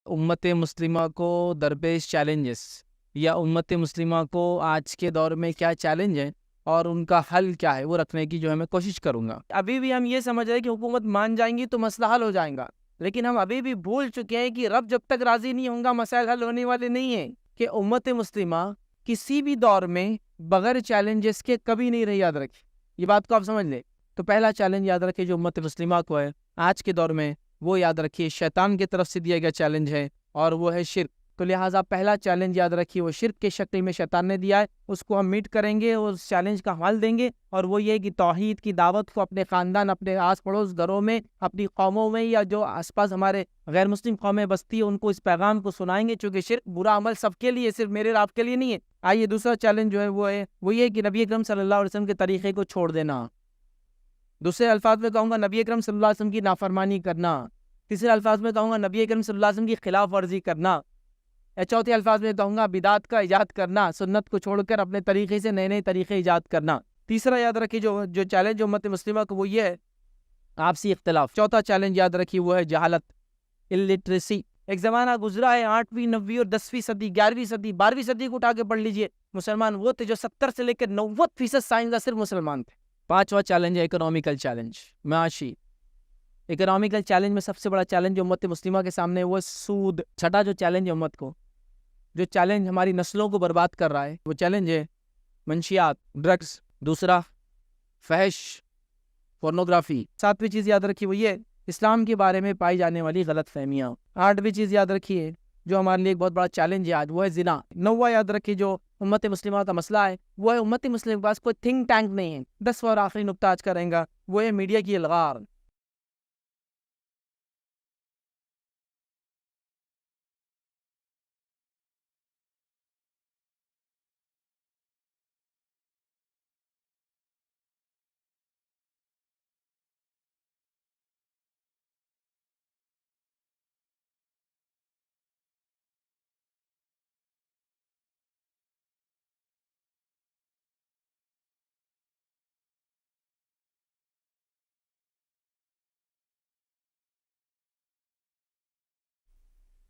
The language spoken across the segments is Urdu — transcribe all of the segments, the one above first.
امت مسلمہ کو درپیش چیلنجز یا امت مسلمہ کو آج کے دور میں کیا چیلنج ہے اور ان کا حل کیا ہے وہ رکھنے کی میں کوشش کروں گا۔ ابھی بھی ہم یہ سمجھ رہے ہیں کہ حکومت مان جائیں گی تو مسئلہ حل ہو جائے گا، لیکن ہم ابھی بھی بھول چکے ہیں کہ رب جب تک راضی نہیں ہوں گا مسائل حل ہونے والے نہیں ہیں، کہ امت مسلمہ کسی بھی دور میں بغیر چیلنجز کے کبھی نہیں رہی، یاد رکھیں یہ بات کو آپ سمجھ لیں۔ تو پہلا چیلنج یاد رکھیں جو امت مسلمہ کو ہے آج کے دور میں، وہ یاد رکھیے شیطان کی طرف سے دیا گیا چیلنج ہے، اور وہ ہے شرک۔ تو لہٰذا پہلا چیلنج یاد رکھیے وہ شرک کے شکل میں شیطان نے دیا ہے، اس کو ہم میٹ کریں گے اور اس چیلنج کا حل دیں گے، اور وہ یہ کہ توحید کی دعوت کو اپنے خاندان، اپنے آس پڑوس گھروں میں، اپنی قوموں میں، یا جو آس پاس ہمارے غیر مسلم قومیں بستی ہیں ان کو اس پیغام کو سنائیں گے، چونکہ شرک برا عمل سب کے لیے، صرف میرے اور آپ کے لیے نہیں ہے۔ آئیے دوسرا چیلنج جو ہے وہ یہ کہ نبی اکرم صلی اللہ علیہ وسلم کے طریقے کو چھوڑ دینا۔ دوسرے الفاظ میں کہوں گا نبی اکرم صلی اللہ علیہ وسلم کی نافرمانی کرنا۔ تیسرے الفاظ میں کہوں گا نبی اکرم صلی اللہ علیہ وسلم کی خلاف ورزی کرنا۔ یا چوتھے الفاظ میں کہوں گا بدعت کا ایجاد کرنا، سنت کو چھوڑ کر اپنے طریقے سے نئے نئے طریقے ایجاد کرنا۔ تیسرا یاد رکھیے جو چیلنج امت مسلمہ کو وہ یہ ہے آپسی اختلاف۔ چوتھا چیلنج یاد رکھیے وہ ہے جہالت، الٹریسی۔ ایک زمانہ گزرا ہے 8ویں 9ویں اور 10ویں صدی، 11ویں صدی، 12ویں صدی کو اٹھا کے پڑھ لیجئے، مسلمان وہ تھے جو 70 سے لے کر 90% سائنسداں صرف مسلمان تھے۔ پانچواں چیلنج ہے اکنامیکل چیلنج، معاشی۔ اکنامیکل چیلنج میں سب سے بڑا چیلنج جو امت مسلمہ کے سامنے ہے وہ سود۔ چھٹا جو چیلنج ہے امت کو، جو چیلنج ہماری نسلوں کو برباد کر رہا ہے، وہ چیلنج ہے منشیات، ڈرگز۔ دوسرا فحش، پورنوگرافی۔ ساتویں چیز یاد رکھیے وہ یہ اسلام کے بارے میں پائی جانے والی غلط فہمیاں۔ آٹھویں چیز یاد رکھیے جو ہمارے لیے ایک بہت بڑا چیلنج ہے آج، وہ ہے زنا۔ نواں یاد رکھیے جو امت مسلمہ کا مسئلہ ہے وہ ہے امت مسلمہ کے پاس کوئی تھنک ٹینک نہیں ہے۔ 10واں اور آخری نقطہ آج کا رہے گا وہ ہے میڈیا کی الغار۔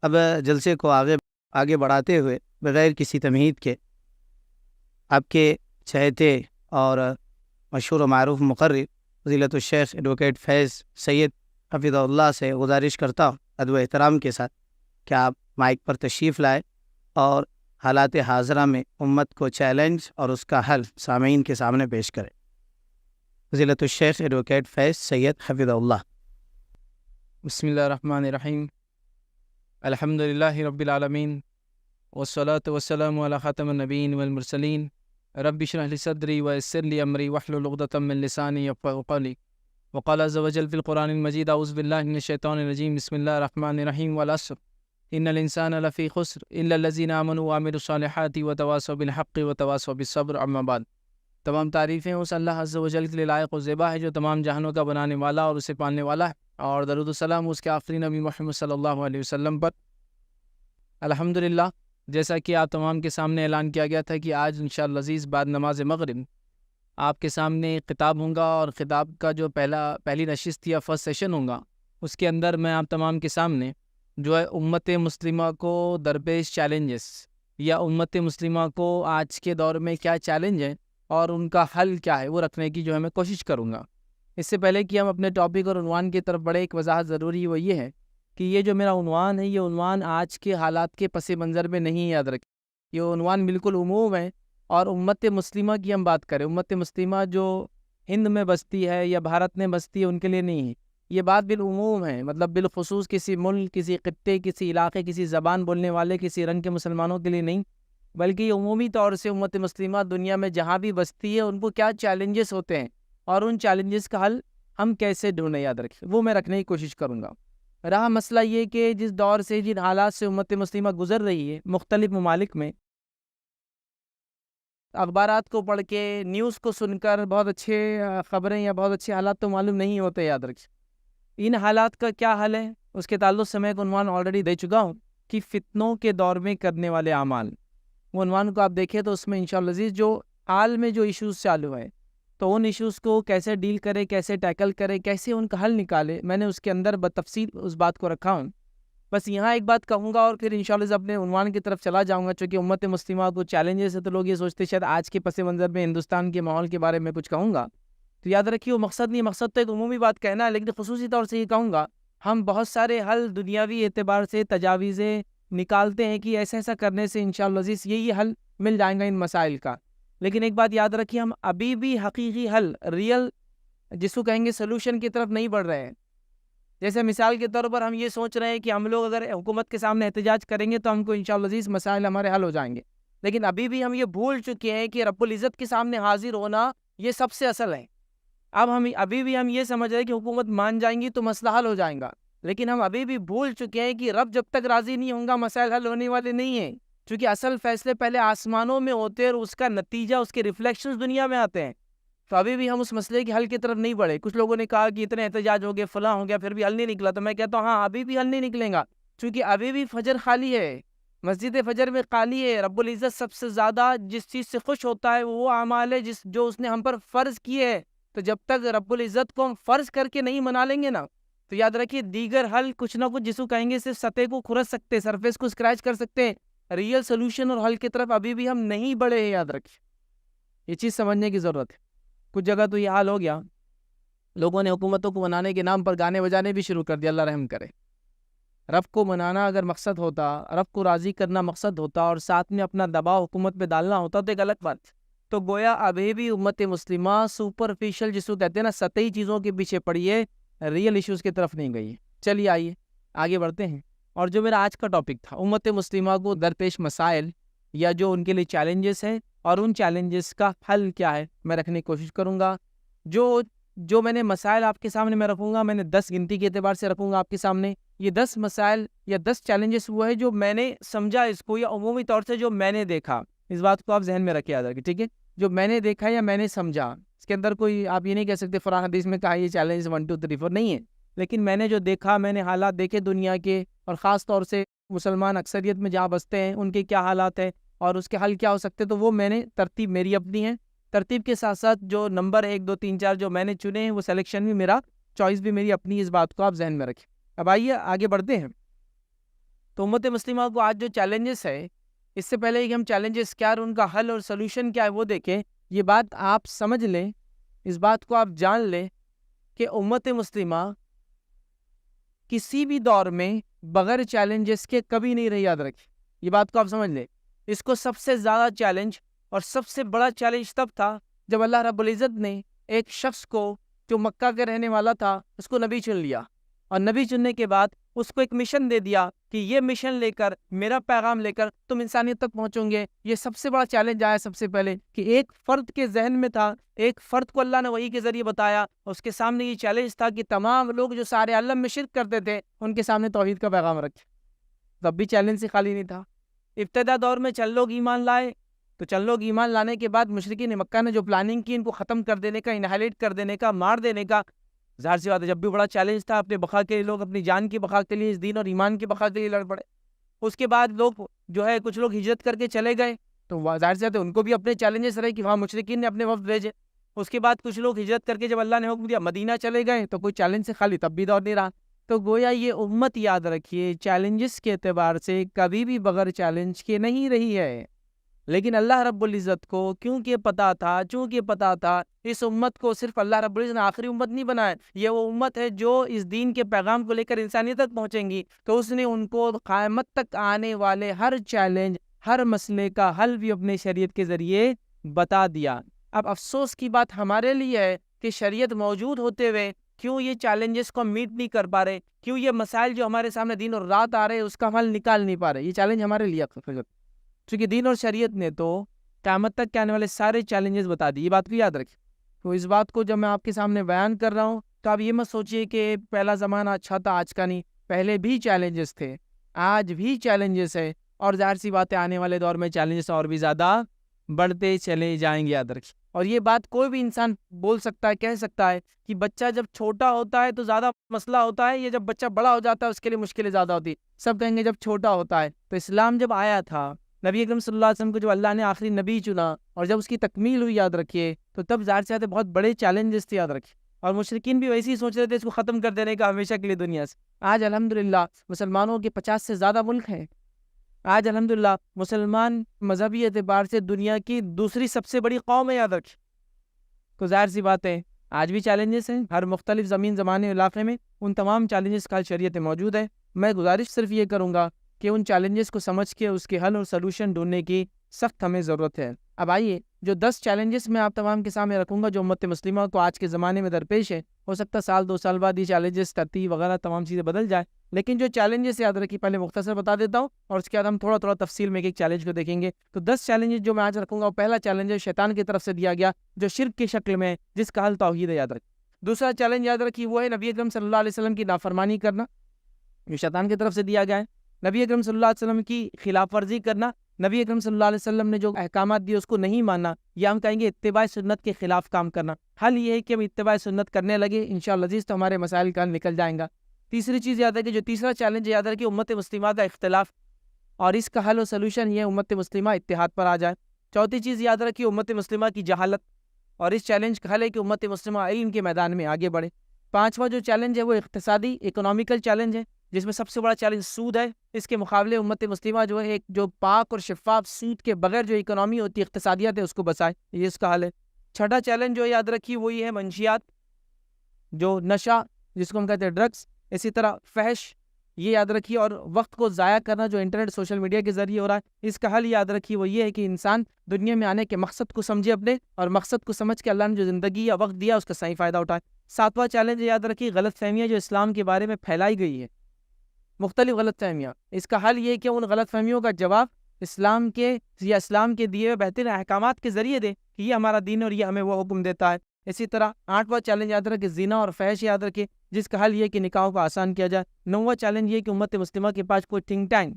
اب جلسے کو آگے بڑھاتے ہوئے بغیر کسی تمہید کے آپ کے چہتے اور مشہور و معروف مقرر فضیلت الشیخ ایڈوکیٹ فیض سید حفظہ اللہ سے گزارش کرتا ہوں ادب و احترام کے ساتھ کہ آپ مائک پر تشریف لائے اور حالات حاضرہ میں امت کو چیلنج اور اس کا حل سامعین کے سامنے پیش کریں۔ فضیلت الشیخ ایڈوکیٹ فیض سید حفظہ اللہ۔ بسم اللہ الرحمن الرحیم، الحمد للہ رب العالمین، والصلاة والسلام علی خاتم النبیین والمرسلین، رب اشرح لی صدری ویسر لی امری واحلل عقدۃ من لسانی یفقہوا قولی۔ وقال عز وجل فی القرآن المجید اعوذ باللہ من الشیطان الرجیم بسم اللہ الرحمن الرحیم والعصر ان الانسان لفی خسر الا الذین آمنوا وعملوا الصالحات وتواصوا بالحق وتواصوا بالصبر، اما بعد۔ تمام تعریفیں اس اللہ عز و جل کے لیے لائق و زیبا ہے جو تمام جہانوں کا بنانے والا اور اسے پالنے والا ہے، اور درود و سلام اس کے آخری نبی محمد صلی اللہ علیہ وسلم پر۔ الحمدللہ، جیسا کہ آپ تمام کے سامنے اعلان کیا گیا تھا کہ آج انشاءاللہ عزیز بعد نماز مغرب آپ کے سامنے ایک خطاب ہوں گا، اور خطاب کا جو پہلی نشست یا فرسٹ سیشن ہوگا اس کے اندر میں آپ تمام کے سامنے جو ہے امت مسلمہ کو درپیش چیلنجز یا امت مسلمہ کو آج کے دور میں کیا چیلنج ہے اور ان کا حل کیا ہے وہ رکھنے کی میں کوشش کروں گا۔ اس سے پہلے کہ ہم اپنے ٹاپک اور عنوان کی طرف بڑھے، ایک وضاحت ضروری وہ یہ ہے کہ یہ جو میرا عنوان ہے یہ عنوان آج کے حالات کے پس منظر میں نہیں، یاد رکھیں یہ عنوان بالکل عموم ہے، اور امت مسلمہ کی ہم بات کریں، امت مسلمہ جو ہند میں بستی ہے یا بھارت میں بستی ہے ان کے لیے نہیں ہے، یہ بات بالعموم ہے، مطلب بالخصوص کسی ملک، کسی خطے، کسی علاقے، کسی زبان بولنے والے، کسی رنگ کے مسلمانوں کے لیے نہیں، بلکہ یہ عمومی طور سے امت مسلمہ دنیا میں جہاں بھی بستی ہے ان کو کیا چیلنجز ہوتے ہیں اور ان چیلنجز کا حل ہم کیسے ڈھونڈیں، یاد رکھیں وہ میں رکھنے کی کوشش کروں گا۔ رہا مسئلہ یہ کہ جس دور سے، جن حالات سے امت مسلمہ گزر رہی ہے مختلف ممالک میں، اخبارات کو پڑھ کے، نیوز کو سن کر بہت اچھے خبریں یا بہت اچھے حالات تو معلوم نہیں ہوتے، یاد رکھیں ان حالات کا کیا حل ہے اس کے تعلق سے میں ایک عنوان آلریڈی دے چکا ہوں کہ فتنوں کے دور میں کرنے والے اعمال۔ وہ عنوان کو آپ دیکھیں تو اس میں انشاءاللہ عزیز جو حال میں جو ایشوز چالو ہیں تو ان ایشوز کو کیسے ڈیل کرے، کیسے ٹیکل کرے، کیسے ان کا حل نکالے، میں نے اس کے اندر بتفصیل اس بات کو رکھا ہوں بس یہاں ایک بات کہوں گا اور پھر انشاءاللہ سے اپنے عنوان کی طرف چلا جاؤں گا، چونکہ امت مسلمہ کو چیلنجز ہے تو لوگ یہ سوچتے شاید آج کے پس منظر میں ہندوستان کے ماحول کے بارے میں کچھ کہوں گا، تو یاد رکھیے وہ مقصد نہیں، مقصد تو ایک عمومی بات کہنا ہے، لیکن خصوصی طور سے یہ کہوں گا ہم بہت سارے حل دنیاوی اعتبار سے تجاویزیں نکالتے ہیں کہ ایسا ایسا کرنے سے انشاءاللہ عزیز یہی حل مل جائیں گا ان مسائل کا، لیکن ایک بات یاد رکھیے ہم ابھی بھی حقیقی حل، ریئل جس کو کہیں گے سلوشن کی طرف نہیں بڑھ رہے ہیں۔ جیسے مثال کے طور پر ہم یہ سوچ رہے ہیں کہ ہم لوگ اگر حکومت کے سامنے احتجاج کریں گے تو ہم کو انشاءاللہ عزیز مسائل ہمارے حل ہو جائیں گے، لیکن ابھی بھی ہم یہ بھول چکے ہیں کہ رب العزت کے سامنے حاضر ہونا یہ سب سے اصل ہے۔ اب ابھی بھی ہم یہ سمجھ رہے ہیں کہ حکومت مان جائیں گی تو مسئلہ حل ہو جائیں گا، لیکن ہم ابھی بھی بھول چکے ہیں کہ رب جب تک راضی نہیں ہوں گا مسائل حل ہونے والے نہیں ہیں، چونکہ اصل فیصلے پہلے آسمانوں میں ہوتے ہیں اور اس کا نتیجہ، اس کے ریفلیکشنز دنیا میں آتے ہیں۔ تو ابھی بھی ہم اس مسئلے کے حل کی طرف نہیں بڑھے۔ کچھ لوگوں نے کہا کہ اتنے احتجاج ہو گئے، فلاں ہو گیا، پھر بھی حل نہیں نکلا، تو میں کہتا ہوں ہاں ابھی بھی حل نہیں نکلے گا، چونکہ ابھی بھی فجر خالی ہے، مسجد فجر میں خالی ہے۔ رب العزت سب سے زیادہ جس چیز سے خوش ہوتا ہے وہ اعمال ہے جو اس نے ہم پر فرض کیے ہیں، تو جب تک رب العزت کو ہم فرض کر کے نہیں منا لیں گے نا، تو یاد رکھیے دیگر حل کچھ نہ کچھ جس کو کہیں گے صرف سطح کو کھرچ سکتے ہیں، سرفیس کو اسکریچ کر سکتے ہیں، ریئل سولوشن اور حل کی طرف ابھی بھی ہم نہیں بڑھے ہیں۔ یاد رکھیے یہ چیز سمجھنے کی ضرورت ہے۔ کچھ جگہ تو یہ حال ہو گیا، لوگوں نے حکومتوں کو منانے کے نام پر گانے بجانے بھی شروع کر دیا، اللہ رحم کرے۔ رب کو منانا اگر مقصد ہوتا، رب کو راضی کرنا مقصد ہوتا اور ساتھ میں اپنا دباؤ حکومت پہ ڈالنا ہوتا تو ایک الگ بات، تو گویا ابھی بھی امت مسلمہ سپرفیشل جس کو کہتے ہیں نا سطحی چیزوں کے پیچھے پڑی ہے، ریئل ایشوز کی طرف نہیں گئی ہے۔ چلیے آئیے آگے بڑھتے ہیں، اور جو میرا آج کا ٹاپک تھا امت مسلمہ کو درپیش مسائل یا جو ان کے لیے چیلنجز ہیں اور ان چیلنجز کا حل کیا ہے میں رکھنے کی کوشش کروں گا۔ جو میں نے مسائل آپ کے سامنے میں رکھوں گا، میں نے 10 گنتی کے اعتبار سے رکھوں گا آپ کے سامنے، یہ 10 مسائل یا 10 چیلنجز وہ ہے جو میں نے سمجھا اس کو، یا عمومی طور سے جو میں نے دیکھا، اس بات کو آپ ذہن میں رکھے یاد رکھیں، ٹھیک ہے؟ جو میں نے دیکھا یا میں نے سمجھا، اس کے اندر کوئی آپ یہ نہیں کہہ سکتے قرآن حدیث میں کہا یہ چیلنج 1 2 3 4 نہیں ہے، لیکن میں نے جو دیکھا، میں نے حالات دیکھے دنیا کے، اور خاص طور سے مسلمان اکثریت میں جہاں بستے ہیں ان کے کیا حالات ہیں اور اس کے حل کیا ہو سکتے، تو وہ میں نے ترتیب میری اپنی ہے، ترتیب کے ساتھ ساتھ جو نمبر 1 2 3 4 جو میں نے چنے ہیں وہ سلیکشن بھی میرا، چوائس بھی میری اپنی، اس بات کو آپ ذہن میں رکھیں۔ اب آئیے آگے بڑھتے ہیں۔ تو امت مسلمہ کو آج جو چیلنجز ہے، اس سے پہلے کہ ہم چیلنجز کیا اور ان کا حل اور سلوشن کیا ہے وہ دیکھیں، یہ بات آپ سمجھ لیں، اس بات کو آپ جان لیں کہ امت مسلمہ کسی بھی دور میں بغیر چیلنجز کے کبھی نہیں رہی، یاد رکھیں یہ بات کو آپ سمجھ لیں۔ اس کو سب سے زیادہ چیلنج اور سب سے بڑا چیلنج تب تھا جب اللہ رب العزت نے ایک شخص کو جو مکہ کے رہنے والا تھا اس کو نبی چن لیا، اور نبی چننے کے بعد اس کو ایک مشن دے دیا کہ یہ مشن لے کر، میرا پیغام لے کر تم انسانیت تک پہنچوں گے۔ یہ سب سے بڑا چیلنج آیا سب سے پہلے کہ ایک فرد کے ذہن میں تھا، ایک فرد کو اللہ نے وحی کے ذریعے بتایا، اس کے سامنے یہ چیلنج تھا کہ تمام لوگ جو سارے عالم میں شرک کرتے تھے ان کے سامنے توحید کا پیغام رکھے۔ تب بھی چیلنج سے خالی نہیں تھا۔ ابتدا دور میں چند لوگ ایمان لائے، تو چند لوگ ایمان لانے کے بعد مشرکین مکہ نے جو پلاننگ کی ان کو ختم کر دینے کا، انہائلیٹ کر دینے کا، مار دینے کا، ظاہر سی بات ہے جب بھی بڑا چیلنج تھا، اپنے بقا کے لیے لوگ اپنی جان کی بقا کے لیے، اس دین اور ایمان کی بقا کے لیے لڑ پڑے۔ اس کے بعد لوگ جو ہے کچھ لوگ ہجرت کر کے چلے گئے، تو ظاہر سی بات ہے ان کو بھی اپنے چیلنجز رہے کہ وہاں مشرکین نے اپنے وفد بھیجے۔ اس کے بعد کچھ لوگ ہجرت کر کے جب اللہ نے حکم دیا مدینہ چلے گئے، تو کوئی چیلنج سے خالی تب بھی دور نہیں رہا۔ تو گویا یہ امت یاد رکھیے چیلنجز کے اعتبار سے کبھی بھی بغیر چیلنج کے نہیں رہی ہے، لیکن اللہ رب العزت کو چونکہ پتا تھا اس امت کو صرف اللہ رب العزت نے آخری امت نہیں بنایا، یہ وہ امت ہے جو اس دین کے پیغام کو لے کر انسانیت تک پہنچیں گی، تو اس نے ان کو قیامت تک آنے والے ہر چیلنج، ہر مسئلے کا حل بھی اپنے شریعت کے ذریعے بتا دیا۔ اب افسوس کی بات ہمارے لیے ہے کہ شریعت موجود ہوتے ہوئے کیوں یہ چیلنجز کو میٹ نہیں کر پا رہے، کیوں یہ مسائل جو ہمارے سامنے دن اور رات آ رہے ہیں اس کا حل نکال نہیں پا رہے۔ یہ چیلنج ہمارے لیے چونکہ دین اور شریعت نے تو قیامت تک کے آنے والے سارے چیلنجز بتا دی، یہ بات کو یاد رکھیں۔ تو اس بات کو جب میں آپ کے سامنے بیان کر رہا ہوں تو آپ یہ مت سوچئے کہ پہلا زمانہ اچھا تھا آج کا نہیں، پہلے بھی چیلنجز تھے، آج بھی چیلنجز ہے، اور ظاہر سی بات ہے آنے والے دور میں چیلنجز اور بھی زیادہ بڑھتے چلے جائیں گے، یاد رکھیں۔ اور یہ بات کوئی بھی انسان بول سکتا ہے، کہہ سکتا ہے کہ بچہ جب چھوٹا ہوتا ہے تو زیادہ مسئلہ ہوتا ہے، یا جب بچہ بڑا ہو جاتا ہے اس کے لیے مشکلیں زیادہ ہوتی، سب کہیں گے جب چھوٹا ہوتا ہے۔ تو اسلام جب آیا تھا، نبی اکرم صلی اللہ علیہ وسلم کو جب اللہ نے آخری نبی چنا اور جب اس کی تکمیل ہوئی، یاد رکھیے، تو تب ظاہر سے بہت بڑے چیلنجز تھے، یاد رکھیے۔ اور مشرکین بھی ویسے ہی سوچ رہے تھے اس کو ختم کر دینے کا ہمیشہ کے لیے دنیا سے۔ آج الحمدللہ مسلمانوں کے 50 سے زیادہ ملک ہیں۔ آج الحمدللہ مسلمان مذہبی اعتبار سے دنیا کی دوسری سب سے بڑی قوم ہے، یاد رکھیں۔ تو ظاہر سی بات ہے آج بھی چیلنجز ہیں ہر مختلف زمین زمانے علاقے میں، ان تمام چیلنجز کا شریعت موجود ہے۔ میں گزارش صرف یہ کروں گا کہ ان چیلنجز کو سمجھ کے اس کے حل اور سلوشن ڈھونڈنے کی سخت ہمیں ضرورت ہے۔ اب آئیے جو 10 چیلنجز میں آپ تمام کے سامنے رکھوں گا جو امت مسلمہ کو آج کے زمانے میں درپیش ہے، ہو سکتا ہے سال 2 سال بعد یہ چیلنجز ترتیب وغیرہ تمام چیزیں بدل جائیں، لیکن جو چیلنجز یاد رکھی پہلے مختصر بتا دیتا ہوں اور اس کے بعد ہم تھوڑا تھوڑا تفصیل میں ایک چیلنج کو دیکھیں گے۔ تو 10 چیلنجز جو میں آج رکھوں گا، وہ پہلا چیلنج ہے شیطان کی طرف سے دیا گیا جو شرک کی شکل میں، جس کا حل توحید ہے، یاد رکھیں۔ دوسرا چیلنج یاد رکھیے وہ ہے نبی اکرم صلی اللہ علیہ وسلم کی نافرمانی کرنا، جو شیطان کی طرف سے دیا گیا ہے۔ نبی اکرم صلی اللہ علیہ وسلم کی خلاف ورزی کرنا، نبی اکرم صلی اللہ علیہ وسلم نے جو احکامات دیے اس کو نہیں ماننا، یا ہم کہیں گے اتباع سنت کے خلاف کام کرنا۔ حل یہ ہے کہ ہم اتباع سنت کرنے لگے، انشاءاللہ عزیز تو ہمارے مسائل کا حل نکل جائیں گا۔ تیسری چیز یاد ہے کہ جو تیسرا چیلنج یاد رکھیے امت مسلمہ کا اختلاف، اور اس کا حل و سلوشن یہ امت مسلمہ اتحاد پر آ جائے۔ چوتھی چیز یاد رکھیے امت مسلمہ کی جہالت، اور اس چیلنج کا حل ہے کہ امت مسلمہ علم کے میدان میں آگے بڑھے۔ پانچواں جو چیلنج ہے وہ اقتصادی اکنامیکل چیلنج ہے، جس میں سب سے بڑا چیلنج سود ہے۔ اس کے مقابلے امت مسلمہ جو ہے ایک جو پاک اور شفاف سود کے بغیر جو اکنامی ہوتی ہے، اقتصادیات ہے، اس کو بچائے، یہ اس کا حل ہے۔ چھٹا چیلنج جو یاد رکھیے وہ یہ ہے منشیات، جو نشہ جس کو ہم کہتے ہیں ڈرگس، اسی طرح فحش، یہ یاد رکھیے، اور وقت کو ضائع کرنا جو انٹرنیٹ سوشل میڈیا کے ذریعے ہو رہا ہے، اس کا حل یاد رکھیے وہ یہ ہے کہ انسان دنیا میں آنے کے مقصد کو سمجھے اپنے، اور مقصد کو سمجھ کے اللہ نے جو زندگی یا وقت دیا اس کا صحیح فائدہ اٹھائے۔ ساتواں چیلنج یاد رکھیے غلط فہمیاں جو اسلام کے بارے میں پھیلائی گئی ہے، مختلف غلط فہمیاں، اس کا حل یہ کہ ان غلط فہمیوں کا جواب اسلام کے یا اسلام کے دیے ہوئے بہترین احکامات کے ذریعے دے کہ یہ ہمارا دین اور یہ ہمیں وہ حکم دیتا ہے۔ اسی طرح آٹھواں چیلنج یاد رکھے زنا اور فحش یاد رکھے، جس کا حل یہ کہ نکاحوں کو آسان کیا جائے۔ نواں چیلنج یہ کہ امت مسلمہ کے پاس کوئی تھنک ٹینک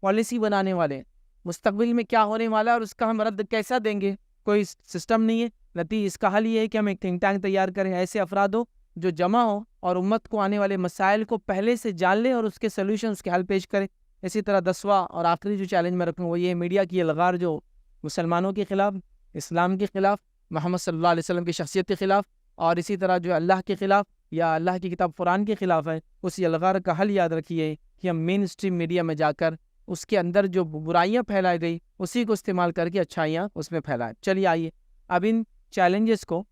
پالیسی بنانے والے، مستقبل میں کیا ہونے والا ہے اور اس کا ہم رد کیسا دیں گے، کوئی سسٹم نہیں ہے۔ اس کا حل یہ ہے کہ ہم ایک تھنک ٹینک تیار کریں، ایسے افراد ہو جو جمع ہو اور امت کو آنے والے مسائل کو پہلے سے جان لے اور اس کے سلوشنز کے حل پیش کرے۔ اسی طرح 10واں اور آخری جو چیلنج میں رکھوں وہ یہ میڈیا کی الغار جو مسلمانوں کے خلاف، اسلام کے خلاف، محمد صلی اللہ علیہ وسلم کی شخصیت کے خلاف، اور اسی طرح جو اللہ کے خلاف یا اللہ کی کتاب قرآن کے خلاف ہے، اسی الغار کا حل یاد رکھیے کہ ہم مین اسٹریم میڈیا میں جا کر اس کے اندر جو برائیاں پھیلائی گئی اسی کو استعمال کر کے اچھائیاں اس میں پھیلائیں۔ چلیے آئیے اب ان چیلنجز کو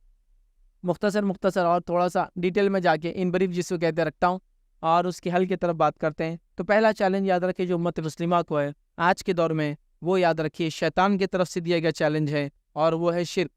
مختصر اور تھوڑا سا ڈیٹیل میں جا کے ان بریف جس کو کہتے رکھتا ہوں اور اس کے حل کی طرف بات کرتے ہیں۔ تو پہلا چیلنج یاد رکھیے جو امت مسلمہ کو ہے آج کے دور میں، وہ یاد رکھیے شیطان کی طرف سے دیا گیا چیلنج ہے، اور وہ ہے شرک۔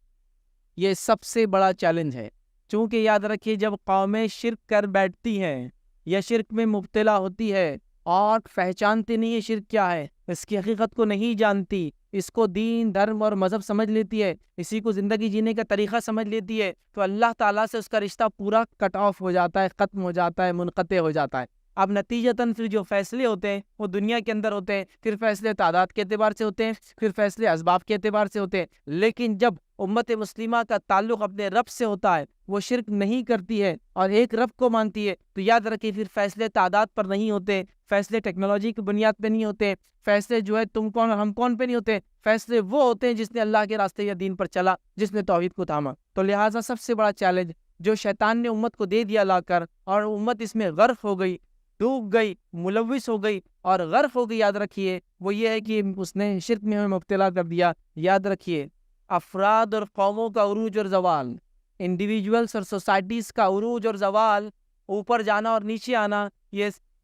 یہ سب سے بڑا چیلنج ہے، چونکہ یاد رکھیے جب قومیں شرک کر بیٹھتی ہیں یا شرک میں مبتلا ہوتی ہے اور پہچانتی نہیں ہے شرک کیا ہے، اس کی حقیقت کو نہیں جانتی، اس کو دین دھرم اور مذہب سمجھ لیتی ہے، اسی کو زندگی جینے کا طریقہ سمجھ لیتی ہے، تو اللہ تعالیٰ سے اس کا رشتہ پورا کٹ آف ہو جاتا ہے، ختم ہو جاتا ہے، منقطع ہو جاتا ہے۔ اب نتیجتاً پھر جو فیصلے ہوتے ہیں وہ دنیا کے اندر ہوتے ہیں، پھر فیصلے تعداد کے اعتبار سے ہوتے ہیں، پھر فیصلے اسباب کے اعتبار سے ہوتے ہیں، لیکن جب امت مسلمہ کا تعلق اپنے رب سے ہوتا ہے، وہ شرک نہیں کرتی ہے اور ایک رب کو مانتی ہے، تو یاد رکھیے پھر فیصلے تعداد پر نہیں ہوتے، فیصلے ٹیکنالوجی کی بنیاد پہ نہیں ہوتے، فیصلے جو ہے تم کون اور ہم کون پہ نہیں ہوتے، فیصلے وہ ہوتے ہیں جس نے اللہ کے راستے یا دین پر چلا، جس نے توحید کو تھاما۔ تو لہٰذا سب سے بڑا چیلنج جو شیطان نے امت کو دے دیا لا کر، اور امت اس میں غرق ہو گئی، ڈوب گئی، ملوث ہو گئی اور غرق ہو گئی، یاد رکھیے وہ یہ ہے کہ اس نے شرک میں ہمیں مبتلا کر دیا۔ یاد رکھیے افراد اور قوموں کا عروج اور زوال، انڈیویجولز اور سوسائٹیز کا عروج اور زوال، اوپر جانا اور نیچے آنا،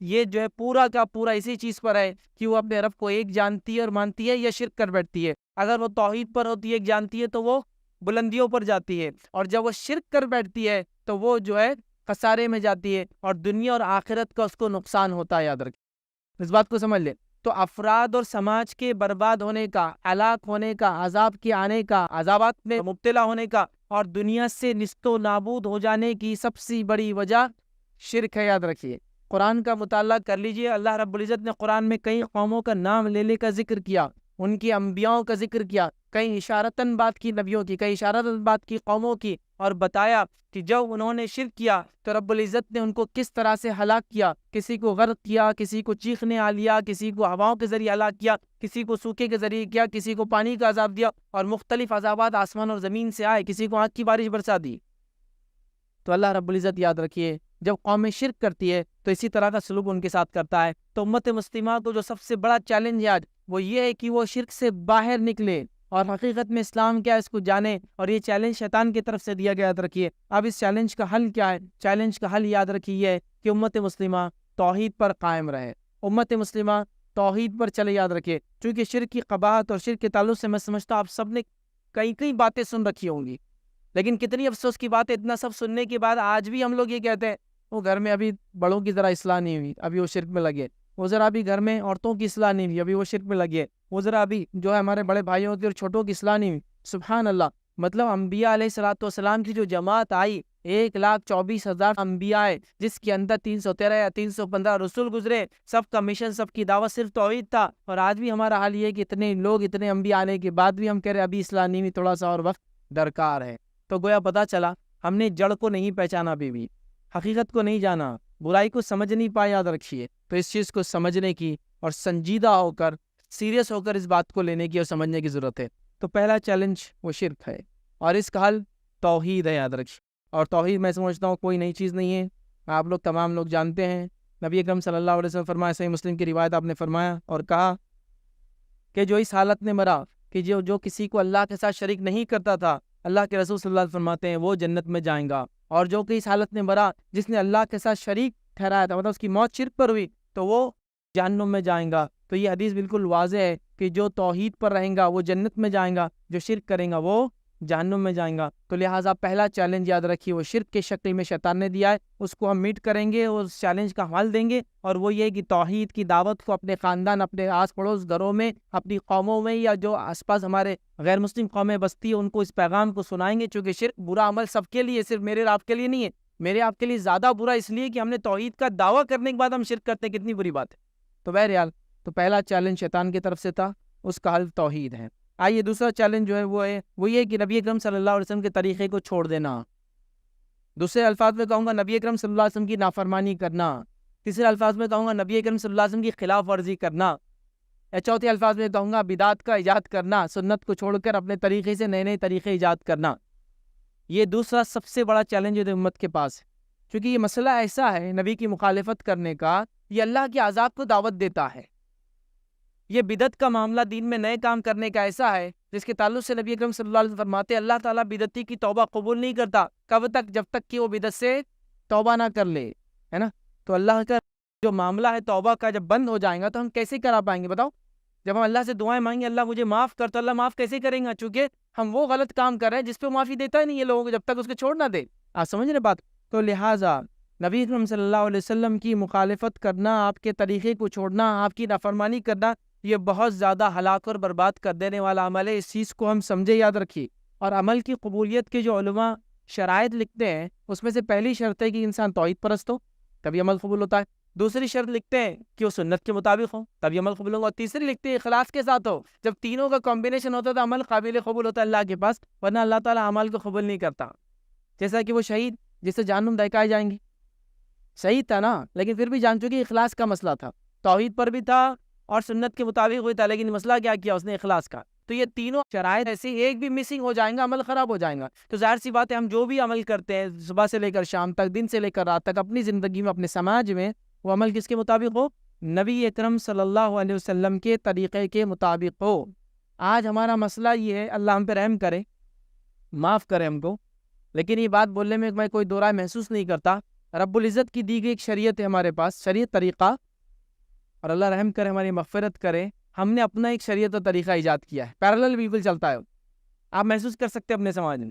یہ جو ہے پورا کا پورا اسی چیز پر ہے کہ وہ اپنے رب کو ایک جانتی ہے اور مانتی ہے یا شرک کر بیٹھتی ہے۔ اگر وہ توحید پر ہوتی ہے، ایک جانتی ہے، تو وہ بلندیوں پر جاتی ہے، اور جب وہ شرک کر بیٹھتی ہے تو وہ جو ہے خسارے میں جاتی ہے اور دنیا اور آخرت کا اس کو نقصان ہوتا ہے۔ یاد رکھیں اس بات کو سمجھ لیں۔ تو افراد اور سماج کے برباد ہونے کا، ہلاک ہونے کا، عذاب کے آنے کا، عذابات میں مبتلا ہونے کا اور دنیا سے نیست و نابود ہو جانے کی سب سے بڑی وجہ شرک ہے۔ یاد رکھیے قرآن کا مطالعہ کر لیجئے، اللہ رب العزت نے قرآن میں کئی قوموں کا نام لینے کا ذکر کیا، ان کی انبیاءوں کا ذکر کیا، کئی اشارتاً بات کی نبیوں کی، کئی اشارتاً بات کی قوموں کی، اور بتایا کہ جب انہوں نے شرک کیا تو رب العزت نے ان کو کس طرح سے ہلاک کیا، کسی کو غرق کیا، کسی کو چیخنے آ لیا، کسی کو ہواؤں کے ذریعے ہلاک کیا، کسی کو سوکھے کے ذریعے کیا، کسی کو پانی کا عذاب دیا، اور مختلف عذابات آسمان اور زمین سے آئے، کسی کو آگ کی بارش برسا دی۔ تو اللہ رب العزت یاد رکھیے جب قوم شرک کرتی ہے تو اسی طرح کا سلوک ان کے ساتھ کرتا ہے. تو امت مسلمہ کو جو سب سے بڑا چیلنج ہے آج وہ یہ ہے کہ وہ شرک سے باہر نکلے اور حقیقت میں اسلام کیا ہے اس کو جانے. اور یہ چیلنج شیطان کی طرف سے دیا گیا, یاد رکھیے. اب اس چیلنج کا حل کیا ہے؟ چیلنج کا حل یاد رکھیے کہ امت مسلمہ توحید پر قائم رہے, امت مسلمہ توحید پر چلے. یاد رکھیے چونکہ شرک کی قباحت اور شرک کے تعلق سے میں سمجھتا ہوں آپ سب نے کئی باتیں سن رکھی ہوں گی, لیکن کتنی افسوس کی بات ہے اتنا سب سننے کے بعد آج بھی ہم لوگ یہ کہتے ہیں وہ گھر میں ابھی بڑوں کی ذرا اصلاح نہیں ہوئی, ابھی وہ شرک میں لگے. وہ ذرا ابھی گھر میں عورتوں کی اصلاح نہیں ہوئی, ابھی وہ شرک میں لگے. وہ ذرا ابھی جو ہے ہمارے بڑے بھائیوں کی اور چھوٹوں کی اصلاح نہیں ہوئی. سبحان اللہ, مطلب انبیاء علیہ الصلوۃ والسلام کی جو جماعت آئی 1,24,000 انبیاء ہے, جس کے اندر 313 یا 315 رسول گزرے, سب کا مشن سب کی دعوت صرف توحید تھا. اور آج بھی ہمارا حال یہ ہے کہ اتنے لوگ اتنے انبیاء آنے کے بعد بھی ہم کہہ رہے ابھی اصلاح نہیں ہوئی, تھوڑا سا اور وقت درکار ہے. تو گویا پتہ چلا ہم نے جڑ کو نہیں پہچانا, بھی حقیقت کو نہیں جانا, برائی کو سمجھ نہیں پایا. یاد رکھیے تو اس چیز کو سمجھنے کی اور سنجیدہ ہو کر سیریس ہو کر اس بات کو لینے کی اور سمجھنے کی ضرورت ہے. تو پہلا چیلنج وہ شرک ہے اور اس کا حل توحید ہے. یاد رکھیے, اور توحید میں سمجھتا ہوں کوئی نئی چیز نہیں ہے, آپ لوگ تمام لوگ جانتے ہیں. نبی اکرم صلی اللہ علیہ وسلم فرمایا, صحیح مسلم کی روایت آپ نے فرمایا اور کہا کہ جو اس حالت میں مرا کہ جو کسی کو اللہ کے ساتھ شریک نہیں کرتا تھا, اللہ کے رسول صلی اللہ علیہ وسلم فرماتے ہیں وہ جنت میں جائیں گا. اور جو کہ اس حالت میں مرا جس نے اللہ کے ساتھ شریک ٹھہرایا تھا, مطلب اس کی موت شرک پر ہوئی, تو وہ جہنم میں جائیں گا. تو یہ حدیث بالکل واضح ہے کہ جو توحید پر رہیں گا وہ جنت میں جائیں گا, جو شرک کریں گا وہ جہنم میں جائیں گا. تو لہٰذا پہلا چیلنج یاد رکھیے وہ شرک کے شکل میں شیطان نے دیا ہے, اس کو ہم میٹ کریں گے اور اس چیلنج کا حل دیں گے. اور وہ یہ کہ توحید کی دعوت کو اپنے خاندان, اپنے آس پڑوس گھروں میں, اپنی قوموں میں یا جو آس پاس ہمارے غیر مسلم قومیں بستی ہیں ان کو اس پیغام کو سنائیں گے. چونکہ شرک برا عمل سب کے لیے, صرف میرے آپ کے لیے نہیں ہے. میرے آپ کے لیے زیادہ برا اس لیے کہ ہم نے توحید کا دعویٰ کرنے کے بعد ہم شرک کرتے ہیں, کتنی بری بات ہے. تو بہرحال تو پہلا چیلنج شیطان کی طرف سے تھا, اس کا حل توحید ہے. آئیے دوسرا چیلنج جو ہے وہ یہ کہ نبی اکرم صلی اللہ علیہ وسلم کے طریقے کو چھوڑ دینا. دوسرے الفاظ میں کہوں گا نبی اکرم صلی اللہ علیہ وسلم کی نافرمانی کرنا. تیسرے الفاظ میں کہوں گا نبی اکرم صلی اللہ علیہ وسلم کی خلاف ورزی کرنا. یا چوتھے الفاظ میں کہوں گا بدعت کا ایجاد کرنا, سنت کو چھوڑ کر اپنے طریقے سے نئے طریقے ایجاد کرنا. یہ دوسرا سب سے بڑا چیلنج ہے امت کے پاس, کیونکہ یہ مسئلہ ایسا ہے نبی کی مخالفت کرنے کا, یہ اللہ کے عذاب کو دعوت دیتا ہے. یہ بدعت کا معاملہ دین میں نئے کام کرنے کا ایسا ہے جس کے تعلق سے نبی اکرم صلی اللہ علیہ وسلم فرماتے ہیں اللہ تعالیٰ بدعتی کی توبہ قبول نہیں کرتا. کب تک؟ جب تک کہ وہ بدعت سے توبہ نہ کر لے, ہے نا. تو اللہ کا جو معاملہ ہے توبہ کا جب بند ہو جائے گا تو ہم کیسے کرا پائیں گے بتاؤ؟ جب ہم اللہ سے دعائیں مانگیں اللہ مجھے معاف کر, تو اللہ معاف کیسے کریں گا؟ چونکہ ہم وہ غلط کام کر رہے ہیں جس پہ معافی دیتا ہی نہیں ہے لوگوں کو جب تک اس کو چھوڑ نہ دے. آپ سمجھ رہے بات؟ تو لہٰذا نبی اکرم صلی اللہ علیہ وسلم کی مخالفت کرنا, آپ کے طریقے کو چھوڑنا, آپ کی نافرمانی کرنا, یہ بہت زیادہ ہلاک اور برباد کر دینے والا عمل ہے. اس چیز کو ہم سمجھے, یاد رکھیے. اور عمل کی قبولیت کے جو علماء شرائط لکھتے ہیں اس میں سے پہلی شرط ہے کہ انسان توحید پرست ہو, تبھی عمل قبول ہوتا ہے. دوسری شرط لکھتے ہیں کہ وہ سنت کے مطابق ہو, تبھی عمل قبول ہوگا. اور تیسری لکھتے ہیں اخلاص کے ساتھ ہو. جب تینوں کا کمبینیشن ہوتا ہے تو عمل قابل قبول ہوتا ہے اللہ کے پاس, ورنہ اللہ تعالیٰ عمل کو قبول نہیں کرتا. جیسا کہ وہ شہید جسے جہنم دہکائے جائیں گے, صحیح تھا نا, لیکن پھر بھی جان چکے اخلاص کا مسئلہ تھا, توحید پر بھی تھا اور سنت کے مطابق ہوئی تھا, لیکن مسئلہ کیا کیا اس نے؟ اخلاص کا. تو یہ تینوں شرائط ایسے ایک بھی مسنگ ہو جائیں گا عمل خراب ہو جائیں گا. تو ظاہر سی بات ہے ہم جو بھی عمل کرتے ہیں صبح سے لے کر شام تک, دن سے لے کر رات تک, اپنی زندگی میں, اپنے سماج میں, وہ عمل کس کے مطابق ہو؟ نبی اکرم صلی اللہ علیہ وسلم کے طریقے کے مطابق ہو. آج ہمارا مسئلہ یہ ہے, اللہ ہم پہ رحم کرے, معاف کرے ہم کو, لیکن یہ بات بولنے میں میں کوئی دو رائے محسوس نہیں کرتا. رب العزت کی دی گئی ایک شریعت ہے ہمارے پاس, شریعت طریقہ, اور اللہ رحم کرے ہماری مغفرت کرے, ہم نے اپنا ایک شریعت و طریقہ ایجاد کیا ہے, پیرالل بالکل چلتا ہے. آپ محسوس کر سکتے ہیں اپنے سماج میں.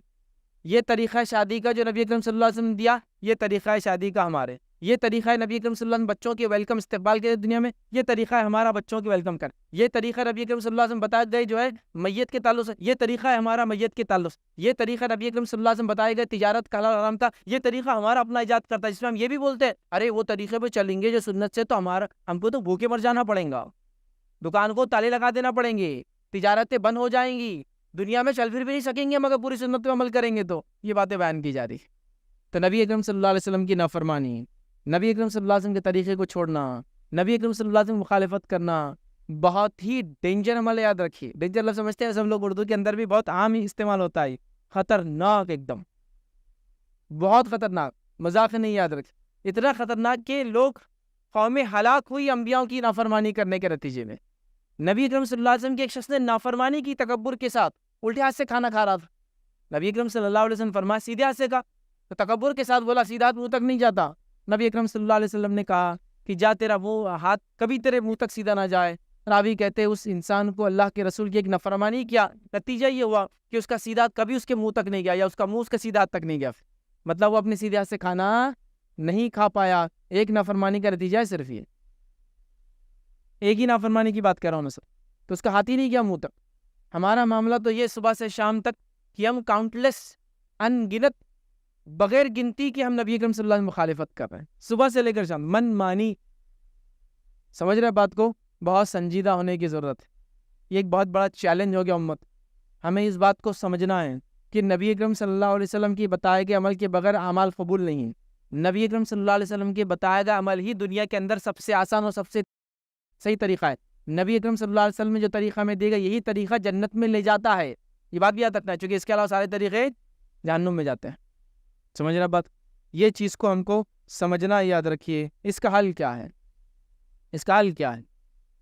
یہ طریقہ شادی کا جو نبی اکرم صلی اللہ علیہ وسلم نے دیا, یہ طریقہ ہے شادی کا ہمارے. یہ طریقہ ہے نبی اکرم صلی اللہ علیہ وسلم بچوں کے ویلکم استقبال کے دنیا میں, یہ طریقہ ہے ہمارا بچوں کے ویلکم کر. یہ طریقہ نبی اکرم صلی اللہ علیہ وسلم بتائے گئے جو ہے میت کے تعلق سے, یہ طریقہ ہے ہمارا میت کے تعلق سے. یہ طریقہ نبی اکرم صلی اللہ علیہ وسلم بتائے گئے تجارت کا حلال حرام تھا, یہ طریقہ ہمارا اپنا ایجاد کرتا ہے, جس میں ہم یہ بھی بولتے ہیں ارے وہ طریقے پہ چلیں گے جو سنت سے, تو ہم کو تو بھوکے مر جانا پڑیں گا, دکان کو تالے لگا دینا پڑیں گے, تجارتیں بند ہو جائیں گی, دنیا میں چل پھر بھی نہیں سکیں گے مگر پوری سنت پہ عمل کریں گے. تو یہ باتیں بیان کی جا رہی. تو نبی اکرم صلی اللہ علیہ وسلم کی نافرمانی, نبی اکرم صلی اللہ علیہ وسلم کے طریقے کو چھوڑنا, نبی اکرم صلی اللہ علیہ وسلم مخالفت کرنا بہت ہی ڈینجر عمل ہے. یاد رکھیے, ڈینجر لفظ سمجھتے ہیں سب لوگ, اردو کے اندر بھی بہت عام ہی استعمال ہوتا ہے, خطرناک ایک دم. بہت خطرناک، مذاق نہیں، یاد رکھ، اتنا خطرناک کہ لوگ قوم ہلاک ہوئی انبیاء کی نافرمانی کرنے کے نتیجے میں۔ نبی اکرم صلی اللہ علیہ وسلم کے ایک شخص نے نافرمانی کی تکبر کے ساتھ، الٹے ہاتھ سے کھانا کھا رہا تھا۔ نبی اکرم صلی اللہ علیہ وسلم فرمایا سیدھے ہاتھ سے کھا، تو تکبر کے ساتھ بولا سیدھا ہاتھ منہ تک نہیں جاتا۔ نبی اکرم صلی اللہ علیہ وسلم نے کہا کہ جا تیرا منہ ہاتھ کبھی تیرے منہ تک سیدھا نہ جائے۔ راوی کہتے ہیں اس انسان کو اللہ کے رسول کی ایک نافرمانی کیا، نتیجہ یہ ہوا کہ اس کا سیدھا ہاتھ کبھی اس کے منہ تک نہیں گیا، یا اس کا منہ اس کے سیدھا ہاتھ تک نہیں گیا، مطلب وہ اپنے سیدھے ہاتھ سے کھانا نہیں کھا پایا۔ ایک نافرمانی کا نتیجہ ہے صرف یہ، ایک ہی نافرمانی کی بات کر رہا ہوں میں سر، تو اس کا ہاتھ ہی نہیں گیا منہ تک۔ ہمارا معاملہ تو یہ صبح سے شام تک کہ ہم کاؤنٹلیس، ان گنت، بغیر گنتی کہ ہم نبی اکرم صلی اللہ علیہ وسلم مخالفت کر رہے ہیں صبح سے لے کر شام، من مانی۔ سمجھ رہے بات کو؟ بہت سنجیدہ ہونے کی ضرورت ہے، یہ ایک بہت بڑا چیلنج ہو گیا امت۔ ہمیں اس بات کو سمجھنا ہے کہ نبی اکرم صلی اللہ علیہ وسلم کی بتائے گئے عمل کے بغیر اعمال قبول نہیں ہیں۔ نبی اکرم صلی اللہ علیہ وسلم کے بتایا گیا عمل ہی دنیا کے اندر سب سے آسان اور سب سے صحیح طریقہ ہے۔ نبی اکرم صلی اللہ علیہ وسلم نے جو طریقہ ہمیں دے گا یہی طریقہ جنت میں لے جاتا ہے، یہ بات بھی یاد رکھنا ہے، چونکہ اس کے علاوہ سارے طریقے جہنم میں جاتے ہیں۔ سمجھ رہا بات؟ یہ چیز کو ہم کو سمجھنا، یاد رکھیے۔ اس کا حل کیا ہے؟ اس کا حل کیا ہے؟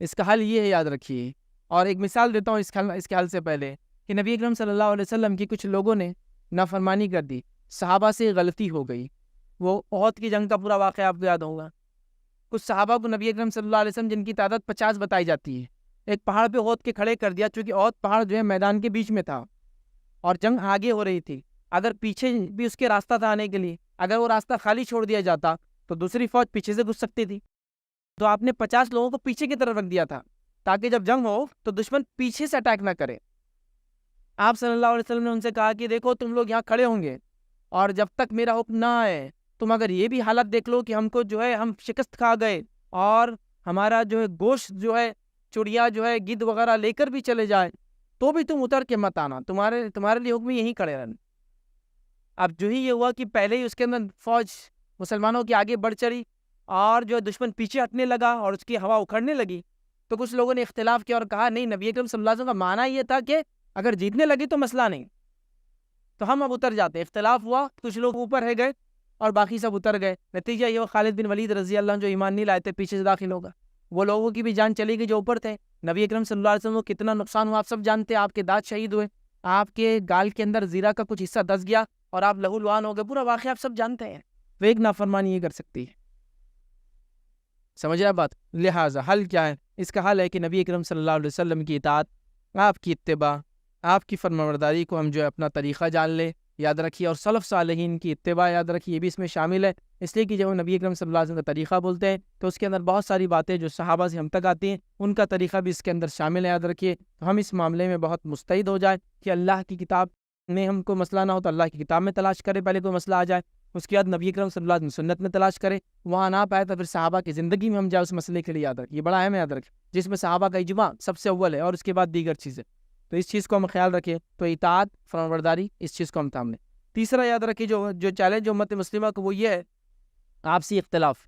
اس کا حل یہ ہے، یاد رکھیے۔ اور ایک مثال دیتا ہوں اس کے حل سے پہلے، کہ نبی اکرم صلی اللہ علیہ وسلم کی کچھ لوگوں نے نافرمانی کر دی، صحابہ سے غلطی ہو گئی۔ وہ احد کی جنگ کا پورا واقعہ آپ کو یاد ہوگا۔ کچھ صحابہ کو نبی اکرم صلی اللہ علیہ وسلم، جن کی تعداد 50 بتائی جاتی ہے، ایک پہاڑ پہ احد کے کھڑے کر دیا، چونکہ احد پہاڑ جو ہے میدان کے بیچ میں تھا اور جنگ آگے ہو رہی تھی۔ اگر پیچھے بھی اس کے راستہ تھا آنے کے لیے، اگر وہ راستہ خالی چھوڑ دیا جاتا تو دوسری فوج پیچھے سے گھس سکتی تھی۔ تو آپ نے 50 لوگوں کو پیچھے کی طرف رکھ دیا تھا تاکہ جب جنگ ہو تو دشمن پیچھے سے اٹیک نہ کرے۔ آپ صلی اللہ علیہ وسلم نے ان سے کہا کہ دیکھو تم لوگ یہاں کھڑے ہوں گے اور جب تک میرا حکم نہ آئے تم اگر یہ بھی حالت دیکھ لو کہ ہم کو جو ہے ہم شکست کھا گئے اور ہمارا جو ہے گوشت جو ہے چڑیا جو ہے گدھ وغیرہ لے کر بھی چلے جائے تو بھی تم اتر کے مت آنا، تمہارے لیے حکم یہیں کھڑے رہنا۔ اب جو ہی یہ ہوا کہ پہلے ہی اس کے اندر فوج مسلمانوں کی آگے بڑھ چڑھی اور جو دشمن پیچھے ہٹنے لگا اور اس کی ہوا اکھڑنے لگی، تو کچھ لوگوں نے اختلاف کیا اور کہا نہیں، نبی اکرم صلی اللہ علیہ وسلم کا معنی یہ تھا کہ اگر جیتنے لگی تو مسئلہ نہیں، تو ہم اب اتر جاتے۔ اختلاف ہوا، کچھ لوگ اوپر رہ گئے اور باقی سب اتر گئے۔ نتیجہ یہ خالد بن ولید رضی اللہ عنہ جو ایمان نہیں لائے تھے پیچھے سے داخل ہوگا، وہ لوگوں کی بھی جان چلی گئی جو اوپر تھے۔ نبی اکرم صلی اللہ علیہ وسلم کو کتنا نقصان ہوا آپ سب جانتے ہیں، آپ کے دانت شہید ہوئے، آپ کے گال کے اندر زیرہ کا کچھ حصہ دس گیا اور آپ لہو لعان ہو گئے، پورا واقعہ آپ سب جانتے ہیں۔ وہ ایک نافرمانی یہ کر سکتی ہے، سمجھ رہے بات؟ لہٰذا حل کیا ہے؟ اس کا حل ہے کہ نبی اکرم صلی اللہ علیہ وسلم کی اطاعت، آپ کی اتباع، آپ کی فرمانبرداری کو ہم جو ہے اپنا طریقہ جان لیں، یاد رکھیے۔ اور سلف صالحین کی اتباع یاد رکھیے، یہ بھی اس میں شامل ہے، اس لیے کہ جب ہم نبی اکرم صلی اللہ علیہ وسلم کا طریقہ بولتے ہیں تو اس کے اندر بہت ساری باتیں جو صحابہ سے ہم تک آتی ہیں ان کا طریقہ بھی اس کے اندر شامل ہے، یاد رکھیے۔ تو ہم اس معاملے میں بہت مستعد ہو جائیں کہ اللہ کی کتاب میں ہم کو مسئلہ نہ ہو تو اللہ کی کتاب میں تلاش کرے، پہلے کوئی مسئلہ آ جائے، اس کے بعد نبی اکرم صلی اللہ علیہ وسلم سنت میں تلاش کرے، وہاں نہ پائے تو پھر صحابہ کی زندگی میں ہم جائے اس مسئلے کے لیے، یاد رکھیے، یہ بڑا اہم ہے، یاد رکھیں، جس میں صحابہ کا اجماع سب سے اول ہے اور اس کے بعد دیگر چیزیں، تو اس چیز کو ہم خیال رکھیں۔ تو اطاعت، فرمانبرداری، اس چیز کو ہم تھام لیں۔ تیسرا یاد رکھیے جو چیلنج امت مسلمہ کو، وہ یہ ہے آپسی اختلاف۔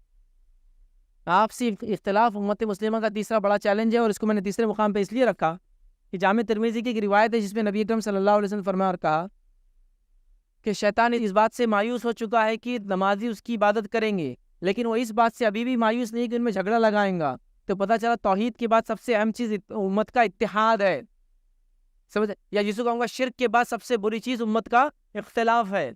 آپسی اختلاف امت مسلمہ کا تیسرا بڑا چیلنج ہے، اور اس کو میں نے تیسرے مقام پہ اس لیے رکھا کہ جامع ترمذی کی ایک روایت ہے جس میں نبی اکرم صلی اللہ علیہ وسلم فرمایا اور کہا کہ شیطان اس بات سے مایوس ہو چکا ہے کہ نمازی اس کی عبادت کریں گے، لیکن وہ اس بات سے ابھی بھی مایوس نہیں کہ ان میں جھگڑا لگائیں گا۔ تو پتہ چلا توحید کے بعد سب سے اہم چیز امت کا اتحاد ہے، سمجھ، یا جسے کہوں گا شرک کے بعد سب سے بری چیز امت کا اختلاف ہے،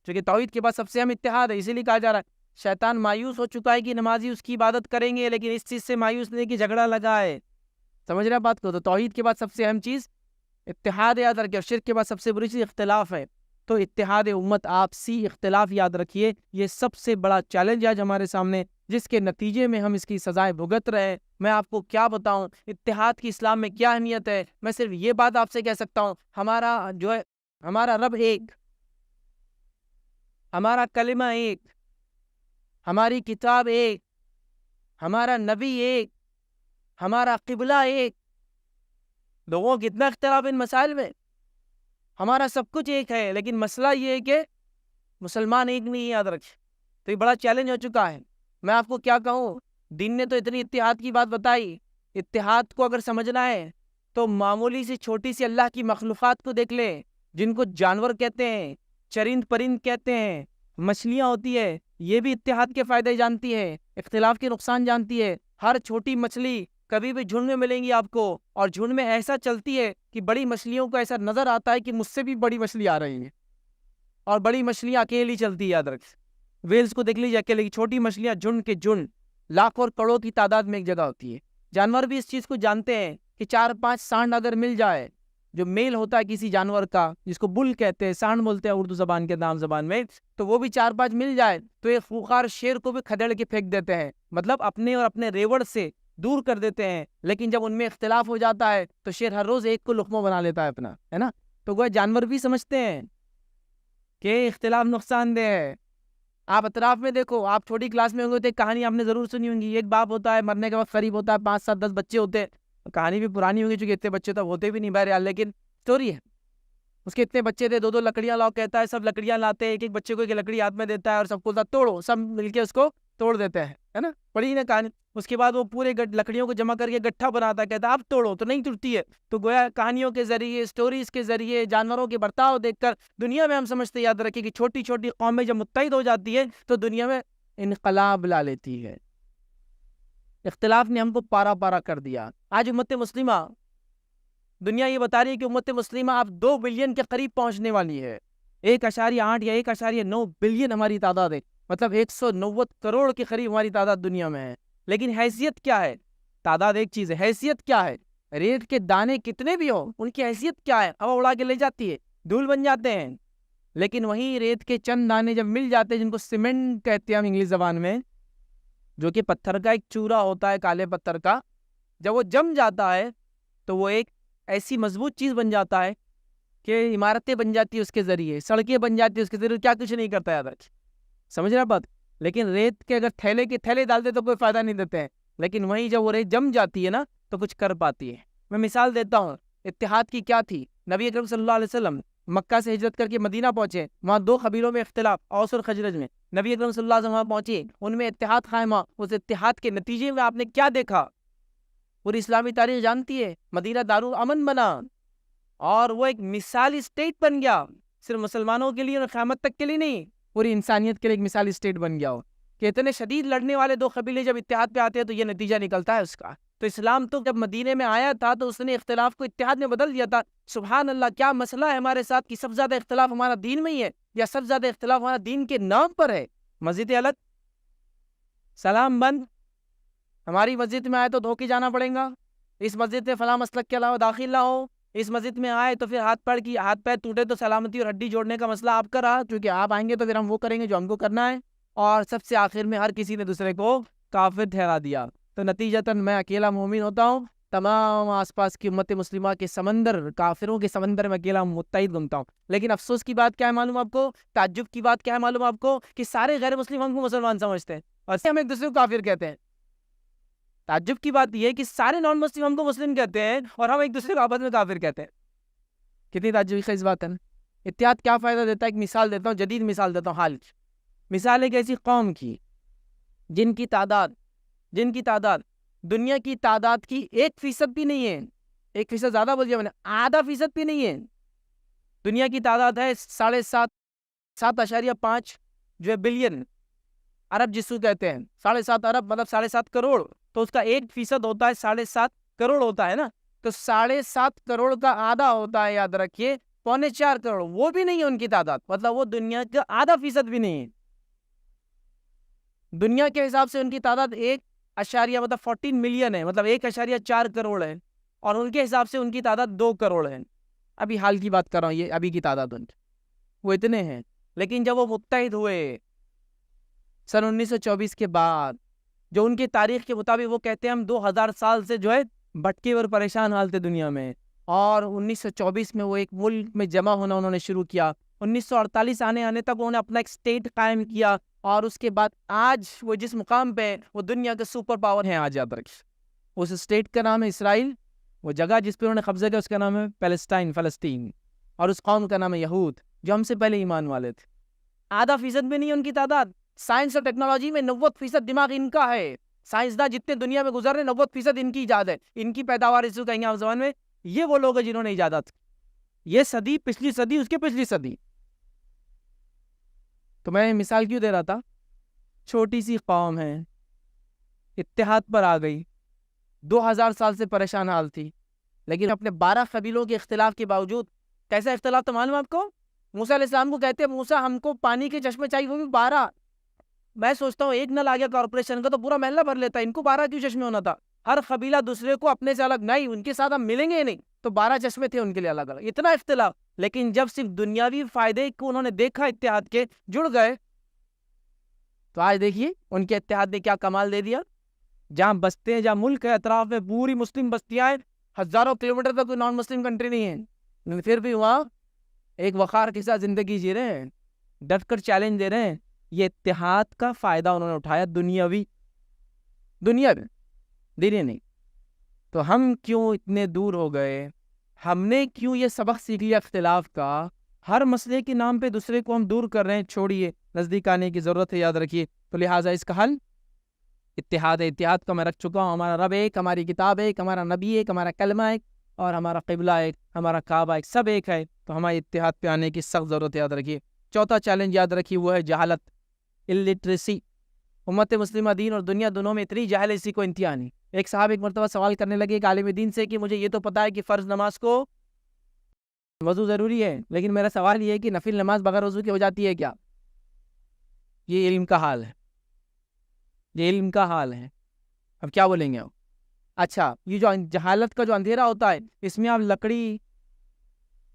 کیونکہ توحید کے بعد سب سے اہم اتحاد ہے۔ اسی لیے کہا جا رہا ہے شیطان مایوس ہو چکا ہے کہ نمازی اس کی عبادت کریں گے، لیکن اس چیز سے مایوس نہیں کہ جھگڑا لگائے، سمجھ رہے بات کو؟ تو توحید کے بعد سب سے اہم چیز اتحاد یاد رکھیے، اور شرک کے بعد سب سے بری چیز اختلاف ہے۔ تو اتحاد امت، آپسی اختلاف یاد رکھیے، یہ سب سے بڑا چیلنج آج ہمارے سامنے، جس کے نتیجے میں ہم اس کی سزائیں بھگت رہے ہیں۔ میں آپ کو کیا بتاؤں اتحاد کی اسلام میں کیا اہمیت ہے؟ میں صرف یہ بات آپ سے کہہ سکتا ہوں، ہمارا جو ہے ہمارا رب ایک، ہمارا کلمہ ایک، ہماری کتاب ایک، ہمارا نبی ایک، ہمارا قبلہ ایک۔ لوگوں کو کتنا اختلاف ان مسائل میں، ہمارا سب کچھ ایک ہے، لیکن مسئلہ یہ ہے کہ مسلمان ایک نہیں، یاد رکھیں۔ تو یہ بڑا چیلنج ہو چکا ہے۔ میں آپ کو کیا کہوں، دین نے تو اتنی اتحاد کی بات بتائی، اتحاد کو اگر سمجھنا ہے تو معمولی سی چھوٹی سی اللہ کی مخلوقات کو دیکھ لیں، جن کو جانور کہتے ہیں، چرند پرند کہتے ہیں، مچھلیاں ہوتی ہے یہ بھی اتحاد کے فائدے جانتی ہے، اختلاف کے نقصان جانتی ہے. ہر چھوٹی مچھلی کبھی بھی جھنڈ میں ملیں گی آپ کو، اور جھنڈ میں ایسا چلتی ہے کہ بڑی مچھلیوں کو ایسا نظر آتا ہے کہ مجھ سے بھی بڑی مچھلی آ رہی ہے، اور بڑی مچھلیاں اکیلی چلتی ہے. یاد رکھ، ویلز کو دیکھ لیجیے اکیلے کی، چھوٹی مچھلیاں جھنڈ کے جھنڈ لاکھوں اور کروڑوں کی تعداد میں ایک جگہ ہوتی ہے. جانور بھی اس چیز کو جانتے ہیں کہ 4-5 سانڈ اگر مل جائے، جو میل ہوتا ہے کسی جانور کا جس کو بل کہتے ہیں، سانڈ بولتے ہیں اردو زبان کے نام زبان میں، تو وہ بھی 4-5 مل جائے تو ایک خوخار شیر کو بھی کھدڑ کے پھینک دیتے ہیں، مطلب اپنے اور اپنے ریوڑ سے دور کر دیتے ہیں. لیکن جب ان میں اختلاف ہو جاتا ہے تو شیر ہر روز ایک کو لقمہ بنا لیتا ہے اپنا، ہے نا. تو وہ جانور بھی سمجھتے ہیں کہ اختلاف نقصان دہ ہے. آپ اطراف میں دیکھو، آپ چھوٹی کلاس میں ہوں گے تو ایک کہانی آپ نے ضرور سنی ہوگی. ایک باپ ہوتا ہے، مرنے کے وقت قریب ہوتا ہے، 5-7-10 بچے ہوتے ہیں. کہانی بھی پرانی ہوگی چونکہ اتنے بچے تو ہوتے بھی نہیں بہرحال، لیکن اسٹوری ہے. اس کے اتنے بچے تھے، 2 لکڑیاں لاؤ کہتا ہے، سب لکڑیاں لاتے ہیں، ایک بچے کو ایک لکڑی ہاتھ میں دیتا ہے اور سب کو توڑو، سب مل کے اس کو توڑ دیتے ہیں، ہے نا. پڑھی نا کہانی. اس کے بعد وہ پورے لکڑیوں کو جمع کر کے گٹھا بناتا ہے، کہتا ہے اب توڑو، تو نہیں ٹوٹتی ہے. تو گویا کہانیوں کے ذریعے، اسٹوریز کے ذریعے، جانوروں کے برتاؤ دیکھ کر دنیا میں ہم سمجھتے، یاد رکھیں کہ چھوٹی چھوٹی قومیں جب متحد ہو جاتی ہے تو دنیا میں انقلاب لا لیتی ہے. اختلاف نے ہم کو پارا پارا کر دیا. آج امت مسلمہ، دنیا یہ بتا رہی ہے کہ امت مسلمہ اب 2 بلین کے قریب پہنچنے والی ہے. 1.8 یا 1.9 بلین ہماری تعداد ہے، مطلب 190 کروڑ کے قریب ہماری تعداد دنیا میں ہے. لیکن حیثیت کیا ہے؟ تعداد ایک چیز ہے، حیثیت کیا ہے؟ ریت کے دانے کتنے بھی ہو، ان کی حیثیت کیا ہے؟ ہوا اڑا کے لے جاتی ہے، دھول بن جاتے ہیں. لیکن وہیں ریت کے چند دانے جب مل جاتے ہیں، جن کو سیمنٹ کہتے ہیں ہم انگلش زبان میں، جو کہ پتھر کا ایک چورا ہوتا ہے، کالے پتھر کا، جب وہ جم جاتا ہے تو وہ ایک ایسی مضبوط چیز بن جاتا ہے کہ عمارتیں بن جاتی ہے اس کے ذریعے، سڑکیں بن جاتی ہے اس کے ذریعے، کیا کچھ نہیں کرتا. یاد رکھ، سمجھ رہا بات. لیکن ریت کے اگر تھیلے کے تھیلے ڈالتے تو کوئی فائدہ نہیں دیتے ہیں، لیکن وہیں جب وہ ریت جم جاتی ہے نا تو کچھ کر پاتی ہے. میں مثال دیتا ہوں، اتحاد کی کیا تھی. نبی اکرم صلی اللہ علیہ وسلم مکہ سے ہجرت کر کے مدینہ پہنچے، وہاں 2 قبیلوں میں اختلاف، اوس اور خزرج میں. نبی اکرم صلی اللہ علیہ وسلم وہاں پہنچے، ان میں اتحاد قائم ہوا. اس اتحاد کے نتیجے میں آپ نے کیا دیکھا؟ پوری اسلامی تاریخ جانتی ہے، مدینہ دارالامن بنا، اور وہ ایک مثالی اسٹیٹ بن گیا، صرف مسلمانوں کے لیے اور قیامت تک کے لیے نہیں، پوری انسانیت کے لیے ایک مثالی اسٹیٹ بن گیا ہو. کہ اتنے شدید لڑنے والے 2 قبیلے جب اتحاد پہ آتے ہیں تو یہ نتیجہ نکلتا ہے اس کا. تو اسلام تو جب مدینے میں آیا تھا تو اس نے اختلاف کو اتحاد میں بدل دیا تھا. سبحان اللہ، کیا مسئلہ ہے ہمارے ساتھ کہ سب سے زیادہ اختلاف ہمارا دین میں ہی ہے، یا سب سے زیادہ اختلاف ہمارا دین کے نام پر ہے. مسجد الگ، سلام بند. ہماری مسجد میں آئے تو دھو کے جانا پڑے گا، اس مسجد میں فلاں مسلک کے علاوہ داخل نہ ہو، اس مسجد میں آئے تو پھر ہاتھ پیر ٹوٹے تو سلامتی اور ہڈی جوڑنے کا مسئلہ آپ کا رہا، کیونکہ آپ آئیں گے تو پھر ہم وہ کریں گے جو ہم کو کرنا ہے. اور سب سے آخر میں ہر کسی نے دوسرے کو کافر ٹھہرا دیا. تو نتیجتاً میں اکیلا مومن ہوتا ہوں، تمام آس پاس کی امت مسلمہ کے سمندر، کافروں کے سمندر میں اکیلا متحد گھومتا ہوں. لیکن افسوس کی بات کیا ہے معلوم آپ کو؟ تعجب کی بات کیا ہے معلوم آپ کو؟ کہ سارے غیر مسلم ہم کو مسلمان سمجھتے ہیں اور ہم ایک دوسرے کو کافر کہتے ہیں. تعجب کی بات یہ ہے کہ سارے نان مسلم ہم کو مسلم کہتے ہیں اور ہم ایک دوسرے کو آپس میں کافر کہتے ہیں. کتنی تعجب کی خیز بات ہے نا. اتحاد کیا فائدہ دیتا ہے؟ ایک مثال دیتا ہوں، جدید مثال دیتا ہوں حال کی. مثال ایک ایسی قوم کی جن کی تعداد دنیا کی تعداد کی 1% بھی نہیں ہے. 1% زیادہ بول دیا میں نے، آدھا فیصد بھی نہیں ہے. دنیا کی تعداد ہے 7.5 جو ہے بلین، ارب جس کو کہتے ہیں 7.5 ارب، مطلب 7.5 کروڑ. تو اس کا 1% ہوتا ہے 7.5 کروڑ ہوتا ہے نا. تو 7.5 کروڑ کا آدھا ہوتا ہے، یاد رکھیے 4.25 کروڑ، وہ بھی نہیں ہے ان کی تعداد، مطلب وہ دنیا کا آدھا فیصد بھی نہیں ہے. دنیا کے حساب سے ان کی تعداد 14 ملین ہے، مطلب 1.4 کروڑ ہے، اور ان کے حساب سے ان کی تعداد 2 کروڑ ہے. ابھی حال کی بات کر رہا ہوں، یہ ابھی کی تعداد ان کی، وہ اتنے ہیں. لیکن جب وہ متحد ہوئے سن 1924 کے بعد، جو ان کی تاریخ کے مطابق وہ کہتے ہیں ہم 2000 سال سے جو ہے بھٹکے اور پریشان حال تھے دنیا میں، اور 1924 میں وہ ایک ملک میں جمع ہونا انہوں نے شروع کیا. 1948 آنے تک انہوں نے اپنا ایک اسٹیٹ قائم کیا، اور اس کے بعد آج وہ جس مقام پہ وہ دنیا کے سپر پاور ہیں. آج یاد رکھ، اس اسٹیٹ کا نام ہے اسرائیل، وہ جگہ جس پہ انہوں نے قبضہ کیا اس کا نام ہے فلسطین، اور اس قوم کا نام ہے یہود، جو ہم سے پہلے ایمان والے تھے. آدھا فیصد بھی نہیں ان کی تعداد. سائنس اور ٹیکنالوجی میں 90% دماغ ان کا ہے. سائنسداں جتنے دنیا میں گزر رہے 90% ان کی ایجاد ہے، ان کی پیداوار. اس کو کہیں گے عام زبان میں، یہ وہ لوگ ہیں جنہوں نے ایجادات، یہ صدی، پچھلی صدی، اس کے پچھلی صدی. 1.5 ارب 1.4 کروڑ، 2 کروڑ. 2 کروڑ کا آدھا، 4.5 کروڑ. 4.5 کروڑ کا آدھا. 4.5 کروڑ کا آدھا. 4.5 کروڑ کا آدھا. یہ صدی، پچھلی صدی، اس کے پچھلی صدی. تو میں مثال کیوں دے رہا تھا، چھوٹی سی قوم ہے، اتحاد پر آ گئی، 2000 سال سے پریشان حال تھی، لیکن اپنے 12 قبیلوں کے اختلاف کے باوجود، کیسا اختلاف تو معلوم آپ کو، موسیٰ علیہ السلام کو کہتے ہیں موسیٰ ہم کو پانی کے چشمے چاہیے، وہ بھی 12۔ میں سوچتا ہوں ایک نل آ گیا کارپوریشن کا تو پورا محلہ بھر لیتا ہے، ان کو 12 کیوں چشمے ہونا تھا؟ ہر قبیلہ دوسرے کو اپنے سے الگ، نہیں ان کے ساتھ ہم ملیں گے ہی نہیں، تو 12 چشمے تھے ان کے لیے الگ الگ، اتنا اختلاف۔ لیکن جب صرف دنیاوی فائدے کو انہوں نے دیکھا اتحاد کے، جڑ گئے، تو آج دیکھیے ان کے اتحاد نے کیا کمال دے دیا۔ جہاں بستے ہیں، جہاں ملک ہے اطراف میں پوری مسلم بستیاں ہیں، ہزاروں کلومیٹر تک کوئی نان مسلم کنٹری نہیں ہے، لیکن پھر بھی وہاں ایک وقار کے ساتھ زندگی جی رہے ہیں، ڈٹ کر چیلنج دے رہے ہیں۔ یہ اتحاد کا فائدہ انہوں نے اٹھایا، دنیا میں دینی نہیں۔ تو ہم کیوں اتنے دور ہو گئے؟ ہم نے کیوں یہ سبق سیکھ لیا اختلاف کا؟ ہر مسئلے کے نام پہ دوسرے کو ہم دور کر رہے ہیں، چھوڑیے، نزدیک آنے کی ضرورت ہے، یاد رکھیے۔ تو لہٰذا اس کا حل اتحاد ہے۔ اتحاد کا میں رکھ چکا ہوں، ہمارا رب ایک، ہماری کتاب ایک، ہمارا نبی ایک، ہمارا کلمہ ایک، اور ہمارا قبلہ ایک، ہمارا کعبہ ایک، سب ایک ہے۔ تو ہماری اتحاد پہ آنے کی سخت ضرورت ہے، یاد رکھیے۔ چوتھا چیلنج یاد رکھیے، وہ ہے جہالت، الٹریسی۔ امت مسلمہ دین اور دنیا دونوں میں اتنی جہل اسی کو انتہا نہیں۔ ایک صاحب ایک مرتبہ سوال کرنے لگے ایک عالم دین سے کہ مجھے یہ تو پتا ہے کہ فرض نماز کو وضو ضروری ہے، لیکن میرا سوال یہ ہے کہ نفل نماز بغیر وضو کے ہو جاتی ہے کیا؟ یہ علم کا حال ہے، یہ علم کا حال ہے۔ اب کیا بولیں گے آپ؟ اچھا، یہ جو جہالت کا جو اندھیرا ہوتا ہے، اس میں آپ لکڑی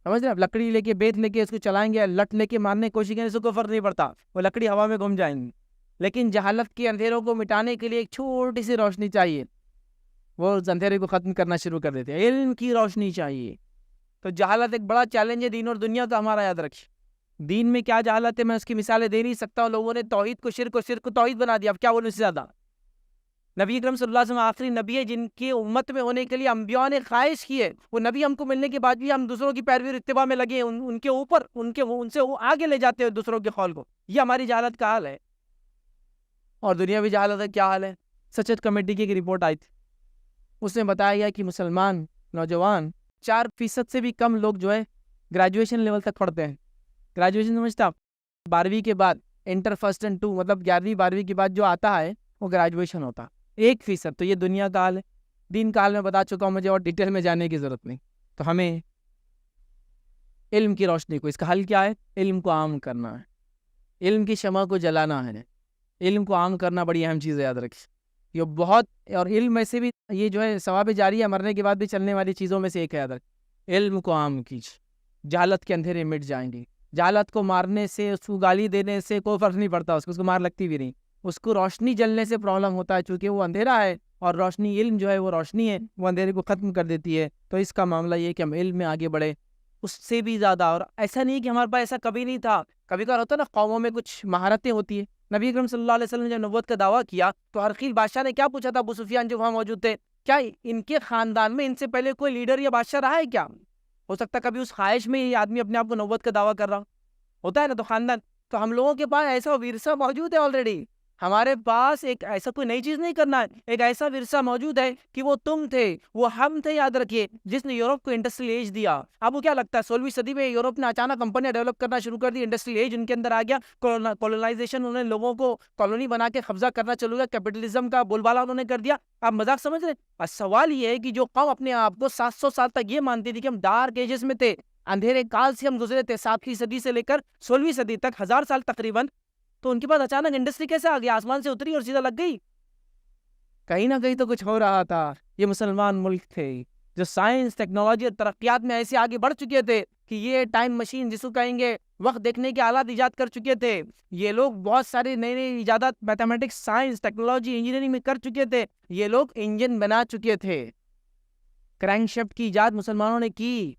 سمجھ رہے ہیں، آپ لکڑی لے کے، بیت لے کے اس کو چلائیں گے، لٹ لے کے مارنے کی کوشش کریں، اس کو فرق نہیں پڑتا، وہ لکڑی ہوا میں گم جائیں گی۔ لیکن جہالت کے اندھیروں کو مٹانے کے لیے ایک چھوٹی سی روشنی چاہیے، وہ اس اندھیرے کو ختم کرنا شروع کر دیتے ہیں، علم کی روشنی چاہیے۔ تو جہالت ایک بڑا چیلنج ہے دین اور دنیا کا ہمارا، یاد رکھیے۔ دین میں کیا جہالت ہے میں اس کی مثالیں دے نہیں سکتا ہوں، لوگوں نے توحید کو شرک، شرک کو توحید بنا دیا، اب کیا بولوں اس سے زیادہ۔ نبی اکرم صلی اللہ علیہ وسلم آخری نبی ہے جن کے امت میں ہونے کے لیے انبیاء نے خواہش کی ہے، وہ نبی ہم کو ملنے کے بعد بھی ہم دوسروں کی پیروی اور اتباع میں لگے ہیں، ان کے اوپر ان سے آگے لے جاتے ہیں دوسروں کے قول کو۔ یہ ہماری جہالت کا حال ہے۔ اور دنیاوی جہالت کا کیا حال ہے؟ سچت کمیٹی کی ایک رپورٹ آئی تھی، اس میں بتایا گیا کہ مسلمان نوجوان 4% سے بھی کم لوگ جو ہے گریجویشن لیول تک پڑھتے ہیں۔ گریجویشن سمجھتا 12ویں کے بعد، انٹر فرسٹ اینڈ 2، مطلب 11ویں 12ویں کے بعد جو آتا ہے وہ گریجویشن ہوتا 1%۔ تو یہ دنیا کا حال ہے۔ دین کا حال میں بتا چکا ہوں، مجھے اور ڈیٹیل میں جانے کی ضرورت نہیں۔ تو ہمیں علم کی روشنی کو، اس کا حل کیا ہے؟ علم کو عام کرنا ہے، علم کی شمع کو جلانا ہے، علم کو عام کرنا بڑی اہم چیز ہے، یاد رکھیے۔ یہ بہت، اور علم میں سے بھی یہ جو ہے ثواب جاریہ مرنے کے بعد بھی چلنے والی چیزوں میں سے ایک ہے، یاد رکھیے۔ علم کو عام کیجیے، جہالت کے اندھیرے مٹ جائیں گے۔ جہالت کو مارنے سے، اس کو گالی دینے سے کوئی فرق نہیں پڑتا، اس کو مار لگتی بھی نہیں، اس کو روشنی جلنے سے پرابلم ہوتا ہے، چونکہ وہ اندھیرا ہے، اور روشنی علم جو ہے وہ روشنی ہے، وہ اندھیرے کو ختم کر دیتی ہے۔ تو اس کا معاملہ یہ ہے کہ ہم علم میں آگے بڑھے، اس سے بھی زیادہ۔ اور ایسا نہیں کہ ہمارے پاس ایسا کبھی نہیں تھا، کبھی کبھار ہوتا ہے نا قوموں میں کچھ مہارتیں ہوتی ہیں۔ نبی اکرم صلی اللہ علیہ وسلم نے جب نبوت کا دعویٰ کیا تو ہرقیل بادشاہ نے کیا پوچھا تھا ابو سفیان جو وہاں موجود تھے، کیا ان کے خاندان میں ان سے پہلے کوئی لیڈر یا بادشاہ رہا ہے کیا؟ ہو سکتا کبھی اس خواہش میں یہ آدمی اپنے آپ کو نبوت کا دعویٰ کر رہا ہوتا ہے نا، تو خاندان، تو ہم لوگوں کے پاس ایسا ورثہ موجود ہے آلریڈی۔ ہمارے پاس ایک ایسا کوئی نئی چیز نہیں کرنا ہے، ایک ایسا ورثہ موجود ہے کہ وہ تم تھے، وہ ہم تھے، یاد رکھیے، جس نے یورپ کو انڈسٹریل ایج دیا۔ آپ کو کیا لگتا ہے 16ویں صدی میں یورپ نے اچانک کمپنیاں ڈیولپ کرنا شروع کر دی، انڈسٹریل ایج ان کے اندر آ گیا، کولونائزیشن، انہوں نے لوگوں کو کالونی بنا کے قبضہ کرنا چلو گیا، کیپٹلزم کا بول بالا انہوں نے کر دیا۔ آپ مذاق سمجھ رہے ہیں؟ سوال یہ ہے کہ جو قوم اپنے آپ کو 700 سال تک یہ مانتی تھی کہ ہم ڈارک ایجز میں تھے، اندھیرے کال سے ہم گزرے تھے، 7ویں صدی سے لے کر 16ویں صدی تک، 1000 سال تقریباً، تو ان کے پاس اچانک انڈسٹری کیسے آ گیا؟ آسمان سے اتری اور سیدھا لگ گئی؟ کہیں نہ کہیں تو کچھ ہو رہا تھا۔ یہ مسلمان ملک تھے جو سائنس، ٹیکنالوجی اور ترقیات میں ایسے آگے بڑھ چکے تھے کہ یہ ٹائم مشین جس کو کہیں گے، وقت دیکھنے کے آلات ایجاد کر چکے تھے۔ یہ لوگ بہت سارے نئے نئے ایجادات میتھمیٹکس، سائنس، ٹیکنالوجی، انجینئرنگ میں کر چکے تھے۔ یہ لوگ انجن بنا چکے تھے۔ کرینک شافٹ کی ایجاد مسلمانوں نے کی،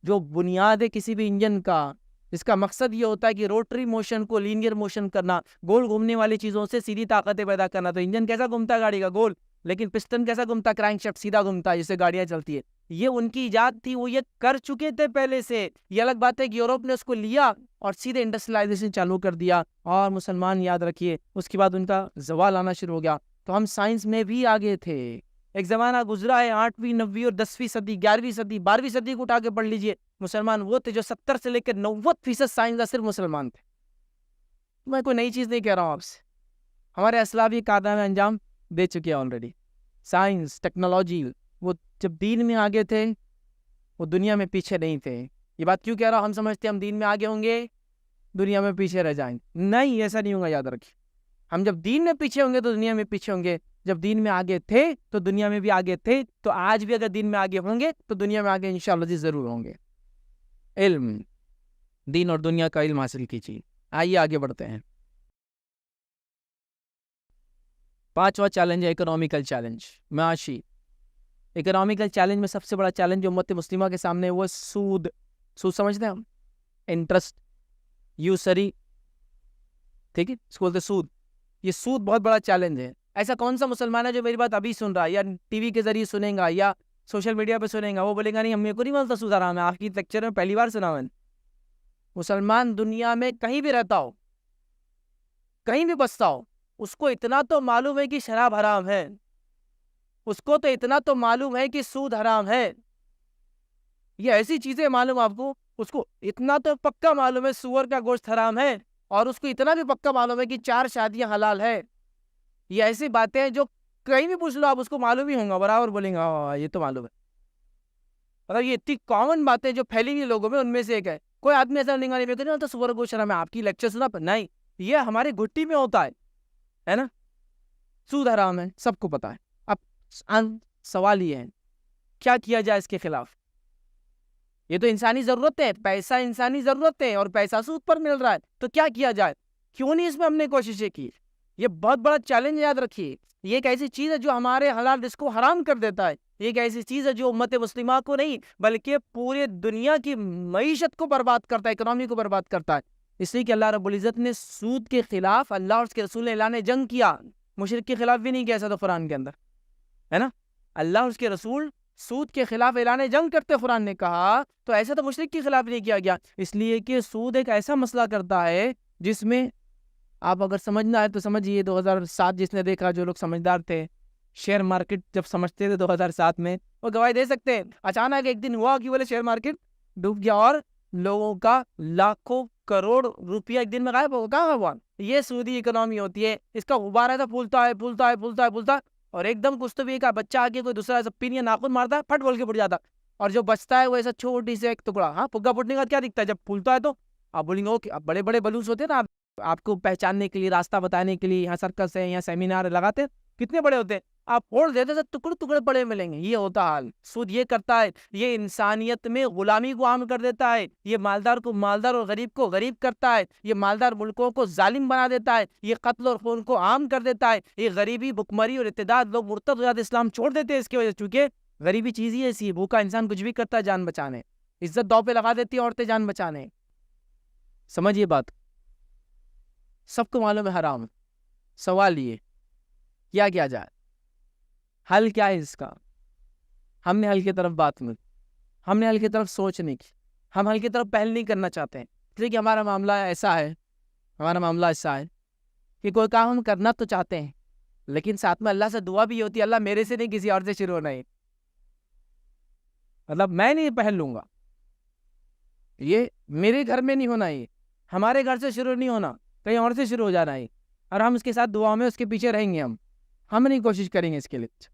جو بنیاد ہے کسی بھی انجن کا، اس کا مقصد یہ ہوتا ہے کہ روٹری موشن کو لینئر موشن کرنا، گول گھومنے والی چیزوں سے سیدھی طاقتیں پیدا کرنا۔ تو انجن کیسا گھومتا ہے گاڑی کا؟ گول۔ لیکن پسٹن کیسا گھومتا ہے؟ کرینک شافٹ سیدھا گھومتا ہے، جس سے گاڑیاں چلتی ہے۔ یہ ان کی ایجاد تھی، وہ یہ کر چکے تھے پہلے سے۔ یہ الگ بات ہے کہ یورپ نے اس کو لیا اور سیدھے انڈسٹریلائزیشن چالو کر دیا، اور مسلمان یاد رکھیے اس کے بعد ان کا زوال آنا شروع ہو گیا۔ تو ہم سائنس میں بھی آگے تھے۔ ایک زمانہ گزرا ہے 8ویں 9ویں اور 10ویں صدی، 11ویں صدی، 12ویں صدی کو اٹھا کے پڑھ لیجئے، مسلمان وہ تھے جو 70 سے لے کر 90% سائنسداں صرف مسلمان تھے۔ میں کوئی نئی چیز نہیں کہہ رہا ہوں آپ سے. ہمارے اسلاف یہ کارنامے انجام دے چکے ہیں آلریڈی. سائنس، ٹیکنالوجی، وہ جب دین میں آگے تھے وہ دنیا میں پیچھے نہیں تھے. یہ بات کیوں کہہ رہا ہوں؟ ہم سمجھتے ہیں ہم دین میں آگے ہوں گے دنیا میں پیچھے رہ جائیں. نہیں، ایسا نہیں ہوگا، یاد رکھیے. ہم جب دین میں پیچھے ہوں گے تو دنیا میں پیچھے ہوں گے. جب دین میں آگے تھے تو دنیا میں بھی آگے تھے. تو آج بھی اگر دین میں آگے ہوں گے تو دنیا میں آگے انشاءاللہ جی ضرور ہوں گے. علم، دین اور دنیا کا علم حاصل کیجیے. آئیے آگے بڑھتے ہیں. 5واں چیلنج ہے اکنامیکل چیلنج، معاشی. اکنامیکل چیلنج میں سب سے بڑا چیلنج جو امت مسلمہ کے سامنے ہے وہ سود. سود سمجھتے ہیں ہم؟ انٹرسٹ، یوسری، ٹھیک ہے، اس کو بولتے سود. یہ سود بہت بڑا چیلنج ہے. ایسا کون سا مسلمان ہے جو میری بات ابھی سن رہا ہے یا ٹی وی کے ذریعے سنیں گا یا سوشل میڈیا پہ سنیں گا، وہ بولے گا نہیں ہم میرے کو نہیں مانتا سود حرام ہے. آپ کی لیکچر میں پہلی بار سنا. میں مسلمان دنیا میں کہیں بھی رہتا ہو، کہیں بھی بستا ہو، اس کو اتنا تو معلوم ہے کہ شراب حرام ہے. اس کو تو اتنا تو معلوم ہے کہ سود حرام ہے. یہ ایسی چیزیں معلوم آپ کو، اس کو اتنا تو پکا معلوم ہے سور کا گوشت حرام ہے، اور اس کو اتنا بھی پکا معلوم ہے کہ 4 شادیاں حلال ہے. یہ ایسی باتیں ہیں جو کہیں بھی پوچھ لو آپ اس کو معلوم ہی ہوں گا، برابر بولیں گا یہ تو معلوم ہے. مطلب یہ اتنی کامن باتیں جو پھیلی ہوئی لوگوں میں ان میں سے ایک ہے. کوئی آدمی ایسا نہیں ہوتا سور کا گوشت حرام ہے، آپ کی لیکچر سنا پر نہیں، یہ ہماری گھٹی میں ہوتا ہے نا. سود حرام ہے، سب کو پتا ہے. اب سوال یہ ہے کیا کیا جائے اس کے خلاف. یہ تو انسانی ضرورت ہے، پیسہ انسانی ضرورت ہے اور پیسہ سود پر مل رہا ہے، تو کیا کیا جائے؟ کیوں نہیں اس میں ہم نے کوششیں کی؟ یہ بہت بڑا چیلنج، یاد رکھیے. یہ ایک ایسی چیز ہے جو ہمارے حلال رزق کو حرام کر دیتا ہے. یہ ایک ایسی چیز ہے جو امت مسلمہ کو نہیں بلکہ پورے دنیا کی معیشت کو برباد کرتا ہے، اکنامی کو برباد کرتا ہے. اس لیے کہ اللہ رب العزت نے سود کے خلاف، اللہ اور اس کے رسول نے اعلان جنگ کیا. مشرک کے خلاف بھی نہیں کیا، ایسا تو قرآن کے اندر ہے نا. اللہ اور اس کے رسول سود کے خلاف اعلان جنگ کرتے قرآن نے کہا، تو ایسا تو مشرک کے خلاف نہیں کیا گیا. اس لیے کہ سود ایک ایسا مسئلہ کرتا ہے جس میں آپ اگر سمجھنا ہے تو سمجھیے. 2007 جس نے دیکھا، جو لوگ سمجھدار تھے، شیئر مارکیٹ جب سمجھتے تھے 2007 میں، وہ گواہی دے سکتے ہیں. اچانک ایک دن ہوا کہ بولے شیئر مارکیٹ ڈوب گیا اور لوگوں کا لاکھوں کروڑ روپیہ ایک دن میں غائب ہو. کہاں ہوا؟ یہ سودی اکنامی ہوتی ہے. اس کا غبار ایسا پھولتا ہے پھولتا ہے پھولتا ہے پھولتا ہے، اور ایک دم کچھ تو بھی ایک بچہ آگے کوئی دوسرا ایسا پین یا ناخن مارتا ہے، پھٹ بول کے پھٹ جاتا، اور جو بچتا ہے وہ ایسا چھوٹی سے ایک ٹکڑا. ہاں، پگا پھٹنے کا کیا دکھتا ہے؟ جب پھولتا ہے تو آپ بولیں گے اوکے. اب بڑے بڑے بلوس ہوتے ہیں نا، آپ کو پہچاننے کے لیے، راستہ بتانے کے لیے، یہاں سرکس ہے، یہاں سیمینار لگاتے ہیں، کتنے بڑے ہوتے ہیں، آپ پھوڑ دیتے تو ٹکڑے ٹکڑے پڑے ملیں گے. یہ ہوتا حال. سود یہ کرتا ہے، یہ انسانیت میں غلامی کو عام کر دیتا ہے. یہ مالدار کو مالدار اور غریب کو غریب کرتا ہے. یہ مالدار ملکوں کو ظالم بنا دیتا ہے. یہ قتل اور خون کو عام کر دیتا ہے. یہ غریبی، بھکمری اور ارتداد، لوگ مرتد ہو جاتے، اسلام چھوڑ دیتے ہیں اس کی وجہ سے. چونکہ غریبی چیز ہی ایسی ہے، بھوکا انسان کچھ بھی کرتا ہے جان بچانے، عزت داؤ پہ لگا دیتی ہے عورتیں جان بچانے. سمجھیے بات. سب کو معلوم ہے حرام. سوال یہ کیا کیا جائے؟ حل کیا ہے اس کا؟ ہم نے حل کی طرف بات نہیں، ہم نے حل کی طرف سوچ نہیں کی، ہم حل کی طرف پہل نہیں کرنا چاہتے ہیں. اس لیے کہ ہمارا معاملہ ایسا ہے کہ کوئی کام ہم کرنا تو چاہتے ہیں، لیکن ساتھ میں اللہ سے دعا بھی ہوتی ہے، اللہ میرے سے نہیں کسی اور سے شروع ہونا ہے. مطلب میں نہیں پہل لوں گا، یہ میرے گھر میں نہیں ہونا، یہ ہمارے گھر سے شروع نہیں ہونا، کہیں اور سے شروع ہو جانا ہے. اور ہم اس کے ساتھ دعا میں اس کے پیچھے رہیں گے. ہم نہیں کوشش کریں گے اس کے لیے.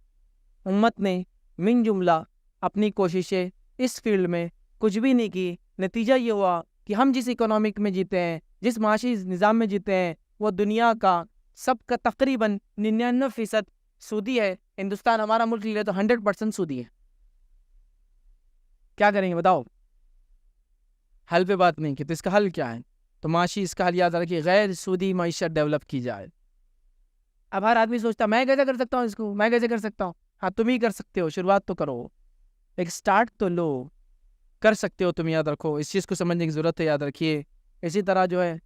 امت نے من جملہ اپنی کوششیں اس فیلڈ میں کچھ بھی نہیں کی. نتیجہ یہ ہوا کہ ہم جس اکنامک میں جیتے ہیں، جس معاشی نظام میں جیتے ہیں، وہ دنیا کا سب کا تقریباً 99% سودی ہے. ہندوستان ہمارا ملک لے تو 100% سودی ہے. کیا کریں گے بتاؤ؟ حل پہ بات نہیں کی تو اس کا حل کیا ہے؟ تو معاشی اس کا حل یاد رکھیے، غیر سودی معیشت ڈیولپ کی جائے. اب ہر آدمی سوچتا میں کیسے کر سکتا ہوں اس کو، میں کیسے کر سکتا ہوں. ہاں، تم ہی کر سکتے ہو. شروعات تو کرو، ایک سٹارٹ تو لو. کر سکتے ہو تم، یاد رکھو. اس چیز کو سمجھنے کی ضرورت ہے، یاد رکھیے. اسی طرح جو ہے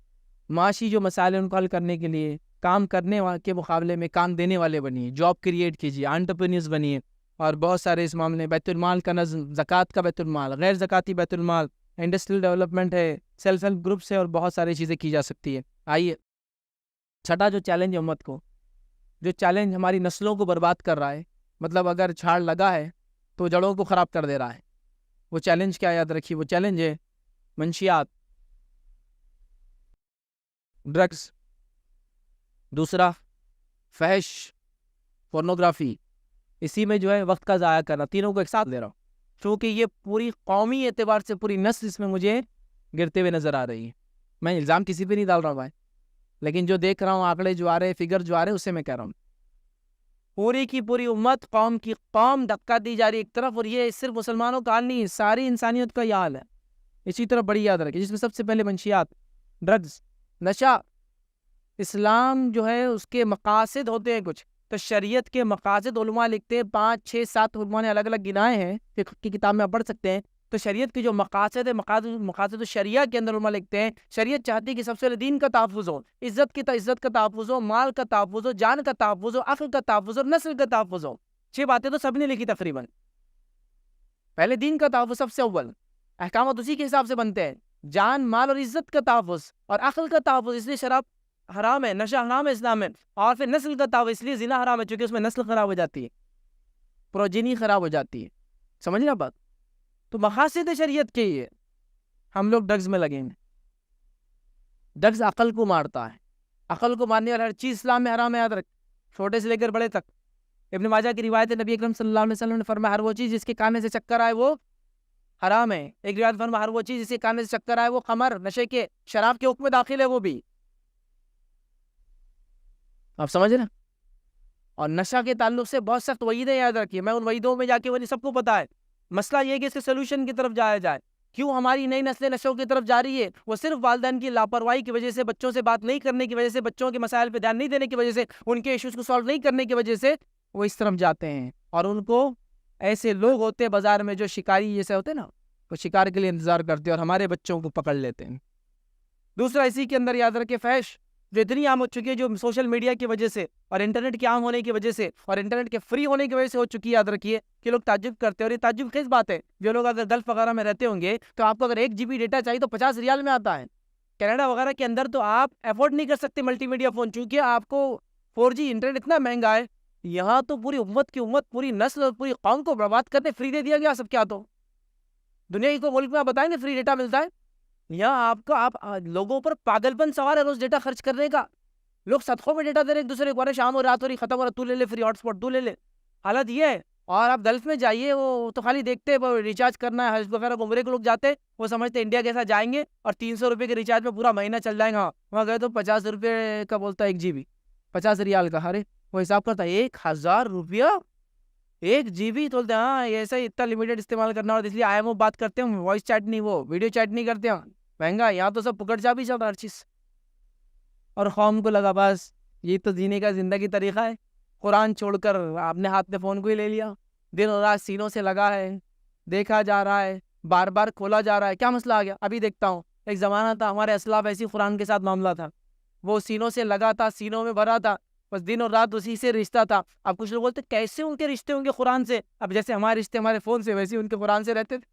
معاشی جو مسائل ہیں ان کو حل کرنے کے لیے کام کرنے کے مقابلے میں کام دینے والے بنیے، جاب کریٹ کیجیے، انٹرپرینیورز بنیے. اور بہت سارے اس معاملے بیت المال کا نظم، زکوٰۃ کا بیت المال، غیر زکاتی بیت المال، انڈسٹریل ڈیولپمنٹ ہے، سیلف ہیلپ گروپس ہے، اور بہت ساری چیزیں کی جا سکتی ہے. آئیے چھٹا جو چیلنج ہے امت کو، جو چیلنج ہماری نسلوں کو برباد کر رہا ہے، مطلب اگر جھاڑ لگا ہے تو جڑوں کو خراب کر دے رہا ہے. وہ چیلنج کیا یاد رکھیے؟ وہ چیلنج ہے منشیات، ڈرگز، دوسرا فحش پورنوگرافی، اسی میں جو ہے وقت کا ضائع کرنا، تینوں کو ایک ساتھ لے رہا ہوں کیونکہ یہ پوری قومی اعتبار سے پوری نسل اس میں مجھے گرتے ہوئے نظر آ رہی ہے. میں الزام کسی پہ نہیں ڈال رہا ہوں بھائی، لیکن جو دیکھ رہا ہوں آنکڑے جو آ رہے فگر جو آ رہے اسے میں کہہ رہا ہوں. پوری کی پوری امت قوم کی قوم دھکا دی جا رہی ایک طرف، اور یہ صرف مسلمانوں کا حال نہیں ہے، ساری انسانیت کا یہ حال ہے. اسی طرح بڑی یاد رکھیں، جس میں سب سے پہلے منشیات، ڈرگز، نشہ. اسلام جو ہے اس کے مقاصد ہوتے ہیں کچھ، تو شریعت کے مقاصد علماء لکھتے ہیں 5 6 7 علماء نے الگ الگ گنائے ہیں، فقہ کی کتاب میں آپ پڑھ سکتے ہیں. تو شریعت کے جو مقاصد ہے، مقاصد شریعہ کے اندر علماء لکھتے ہیں شریعت چاہتی ہے کہ سب سے پہلے دین کا تحفظ ہو، عزت کا تحفظ ہو، مال کا تحفظ ہو، جان کا تحفظ ہو، عقل کا تحفظ ہو، نسل کا تحفظ ہو. 6 باتیں تو سب نے لکھی تقریباً. پہلے دین کا تحفظ سب سے اول، احکامات اسی کے حساب سے بنتے ہیں. جان، مال اور عزت کا تحفظ اور عقل کا تحفظ، اس لیے شراب حرام ہے، نشہ حرام ہے اسلام میں. اور پھر نسل کا تحفظ، اس لیے زنا حرام ہے چونکہ اس میں نسل خراب ہو جاتی ہے، پروجینی خراب ہو جاتی ہے. سمجھ رہے بات؟ تو مقاصد شریعت کے یہ ہم لوگ ڈرگز میں لگیں گے. ڈرگز عقل کو مارتا ہے، عقل کو مارنے والا ہر چیز اسلام میں حرام ہے، یاد رکھ، چھوٹے سے لے کر بڑے تک. ابن ماجہ کی روایت ہے، نبی اکرم صلی اللہ علیہ وسلم نے فرمایا ہر وہ چیز جس کے کھانے سے چکر آئے وہ حرام ہے. ایک روایت فرمایا ہر وہ چیز جس کے کھانے سے چکر آئے وہ خمر، نشے کے، شراب کے حکم میں داخل ہے وہ بھی. آپ سمجھ رہے ہیں؟ اور نشہ کے تعلق سے بہت سخت وعیدیں یاد رکھیے، میں ان وعیدوں میں جا کے وہ سب کو پتا ہے. مسئلہ یہ ہے کہ اس کے سلوشن کی طرف جایا جائے. کیوں ہماری نئی نسلیں نشوں کی طرف جا رہی ہے؟ وہ صرف والدین کی لاپرواہی کی وجہ سے، بچوں سے بات نہیں کرنے کی وجہ سے، بچوں کے مسائل پہ دھیان نہیں دینے کی وجہ سے، ان کے ایشوز کو سالو نہیں کرنے کی وجہ سے وہ اس طرف جاتے ہیں. اور ان کو ایسے لوگ ہوتے ہیں بازار میں جو شکاری جیسے ہوتے ہیں نا، وہ شکار کے لیے انتظار کرتے ہیں اور ہمارے بچوں کو پکڑ لیتے ہیں. دوسرا اسی کے اندر یاد رکھے فحش، جو اتنی عام ہو چکی ہے، جو سوشل میڈیا کی وجہ سے اور انٹرنیٹ کے عام ہونے کی وجہ سے اور انٹرنیٹ کے فری ہونے کی وجہ سے ہو چکی ہے. یاد رکھیے کہ لوگ تعجب کرتے ہیں، اور یہ تعجب خیز بات ہے. جو لوگ اگر گلف وغیرہ میں رہتے ہوں گے تو آپ کو اگر 1 GB ڈیٹا چاہیے تو 50 ریال میں آتا ہے. کینیڈا وغیرہ کے اندر تو آپ افورڈ نہیں کر سکتے ملٹی میڈیا فون، چونکہ آپ کو 4G انٹرنیٹ اتنا مہنگا ہے. یہاں تو پوری امت کی امت، پوری نسل اور پوری قوم کو برباد کرنے فری دے دیا گیا سب. کیا تو دنیا کی کوئی ملک میں آپ بتائیں گے فری ڈیٹا ملتا ہے؟ یہاں آپ لوگوں پر پاگل پن سوار ہے روز ڈیٹا خرچ کرنے کا. لوگ صدقوں میں ڈیٹا دے رہے ایک دوسرے کو، شام اور رات ہو رہی، ختم ہو رہا، تو لے لے فری ہاٹ اسپاٹ، تو لے لے. حالت یہ ہے. اور آپ گلف میں جائیے، وہ تو خالی دیکھتے ہیں ریچارج کرنا ہے. حج وغیرہ عمرے کے لوگ جاتے ہیں، وہ سمجھتے انڈیا کیسا جائیں گے اور 300 روپے کے ریچارج میں پورا مہینہ چل جائے گا. وہاں گئے تو 50 روپے کا بولتا ہے 1 GB، 50 ریال کا. ارے وہ حساب کرتا ہے 1000 روپیہ 1 GB. تو بولتے ہیں ہاں ایسا ہی اتنا لمیٹڈ استعمال کرنا، اور اس لیے IMO بات کرتے ہیں، وائس چیٹ نہیں، وہ ویڈیو چیٹ نہیں کرتے ہیں. مہنگا یہاں تو سب پکڑ چاپی چل رہا ہر چیز. اور قوم کو لگا بس یہ تو جینے کا زندگی طریقہ ہے. قرآن چھوڑ کر آپ نے ہاتھ میں فون کو ہی لے لیا، دن اور رات سینوں سے لگا ہے، دیکھا جا رہا ہے، بار بار کھولا جا رہا ہے. کیا مسئلہ آ گیا؟ ابھی دیکھتا ہوں ایک زمانہ تھا ہمارے اسلاف ایسی قرآن کے ساتھ معاملہ تھا، وہ سینوں سے لگا تھا، سینوں میں بھرا تھا، بس دن اور رات اسی سے رشتہ تھا. اب کچھ لوگ بولتے کیسے ان کے رشتے ہوں گے قرآن سے؟ اب جیسے ہمارے رشتے ہمارے فون سے، ویسے ان کے قرآن سے رہتے تھے.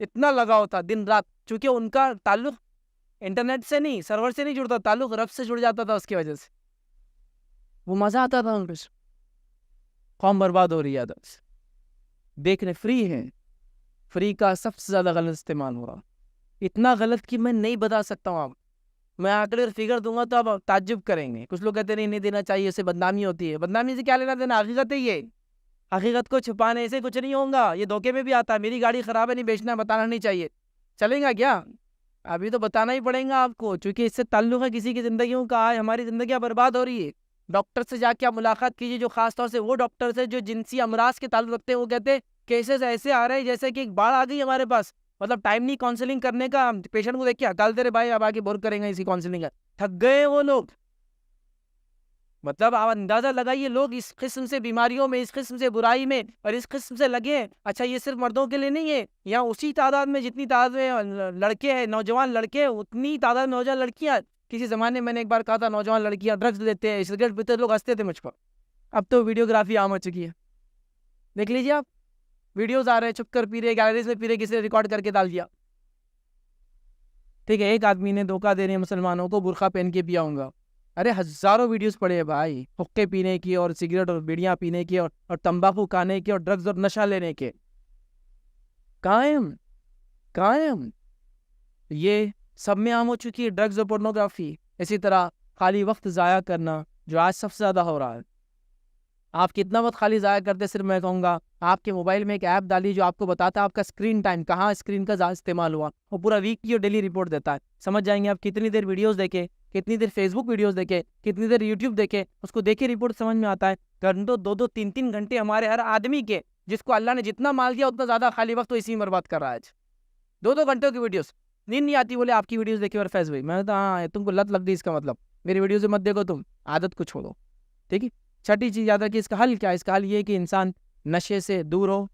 اتنا لگاؤ تھا دن رات، چونکہ ان کا تعلق انٹرنیٹ سے نہیں، سرور سے نہیں جڑتا، تعلق رب سے جڑ جاتا تھا. اس کی وجہ سے وہ مزہ آتا تھا ان پہ. قوم برباد ہو رہی ہے. دیکھنے فری ہے، فری کا سب سے زیادہ غلط استعمال ہو رہا، اتنا غلط کہ میں نہیں بتا سکتا ہوں. آپ میں آنکڑے اور فگر دوں گا تو آپ تعجب کریں گے. کچھ لوگ کہتے ہیں نہیں دینا چاہیے، اس سے بدنامی ہوتی ہے. بدنامی سے کیا لینا دینا؟ حقیقت ہے یہ. حقیقت کو چھپانے سے کچھ نہیں ہوگا. یہ دھوکے میں بھی آتا ہے، میری گاڑی خراب ہے نہیں بیچنا، بتانا نہیں چاہیے. چلیں گا کیا؟ ابھی تو بتانا ہی پڑیں گا آپ کو، چونکہ اس سے تعلق ہے کسی کی زندگیوں کا. آج ہماری زندگیاں برباد ہو رہی ہے. ڈاکٹر سے جا کے آپ ملاقات کیجیے، جو خاص طور سے وہ ڈاکٹر سے جو جنسی امراض کے تعلق رکھتے ہیں. وہ کہتے ہیں کیسز ایسے آ رہے ہیں جیسے کہ ایک باڑھ آ گئی ہمارے پاس. مطلب ٹائم نہیں کاؤنسلنگ کرنے کا. پیشنٹ کو دیکھ کے ہٹال دے رہے، بھائی اب آگے بور کریں گے اسی کاؤنسلنگ کا. تھک گئے وہ لوگ. مطلب آپ اندازہ لگائیے، لوگ اس قسم سے بیماریوں میں، اس قسم سے برائی میں اور اس قسم سے لگے ہیں. اچھا یہ صرف مردوں کے لیے نہیں ہے، یہاں اسی تعداد میں جتنی تعداد میں لڑکے ہیں، نوجوان لڑکے، اتنی تعداد میں نوجوان لڑکیاں. کسی زمانے میں نے ایک بار کہا تھا نوجوان لڑکیاں ڈرگز لیتے ہیں، سگریٹ پیتے، لوگ ہنستے تھے مجھ پر. اب تو ویڈیوگرافی عام ہو چکی ہے. دیکھ لیجیے آپ، ویڈیوز آ رہے ہیں چھپ کر پی رہے، گیلریز میں پی رہے، کسی نے ریکارڈ کر کے ڈال دیا. ٹھیک ہے، ایک آدمی نے دھوکہ دے رہے ہیں مسلمانوں کو، برقع پہن کے پیا ہوں گا. ارے ہزاروں ویڈیوز پڑے ہیں بھائی، حقے پینے کی اور سگریٹ اور بیڑیاں پینے کی اور تمباکو کھانے کی اور ڈرگز اور نشہ لینے کے. قائم یہ سب میں عام ہو چکی ہے ڈرگز اور پورنوگرافی. اسی طرح خالی وقت ضائع کرنا، جو آج سب سے زیادہ ہو رہا ہے. آپ کتنا وقت خالی ضائع کرتے, صرف میں کہوں گا آپ کے موبائل میں ایک ایپ ڈالی جو آپ کو بتاتا ہے آپ کا اسکرین ٹائم, کہاں اسکرین کا زیادہ استعمال ہوا, وہ پورا ویک کی اور ڈیلی رپورٹ دیتا ہے. سمجھ جائیں گے آپ کتنی دیر ویڈیوز دیکھے, کتنی دیر فیس بک ویڈیوز دیکھے, کتنی دیر یوٹیوب دیکھے, اس کو دیکھے رپورٹ سمجھ میں آتا ہے. گھنٹوں 2-3 گھنٹے ہمارے ہر آدمی کے, جس کو اللہ نے جتنا مال دیا اتنا زیادہ خالی وقت تو اسی میں برباد کر رہا ہے آج. 2 گھنٹوں کی ویڈیوز, نیند نہیں آتی, بولے آپ کی ویڈیوز دیکھے اور فیس بک. میں تو ہاں تم کو لت لگ گئی, اس کا مطلب میری ویڈیوز مت دیکھو, تم عادت کو چھوڑو. ٹھیک ہے. چھٹی چیز یاد رکھیے, اس کا حل کیا ہے؟ اس کا حل یہ ہے کہ انسان نشے سے دور ہو,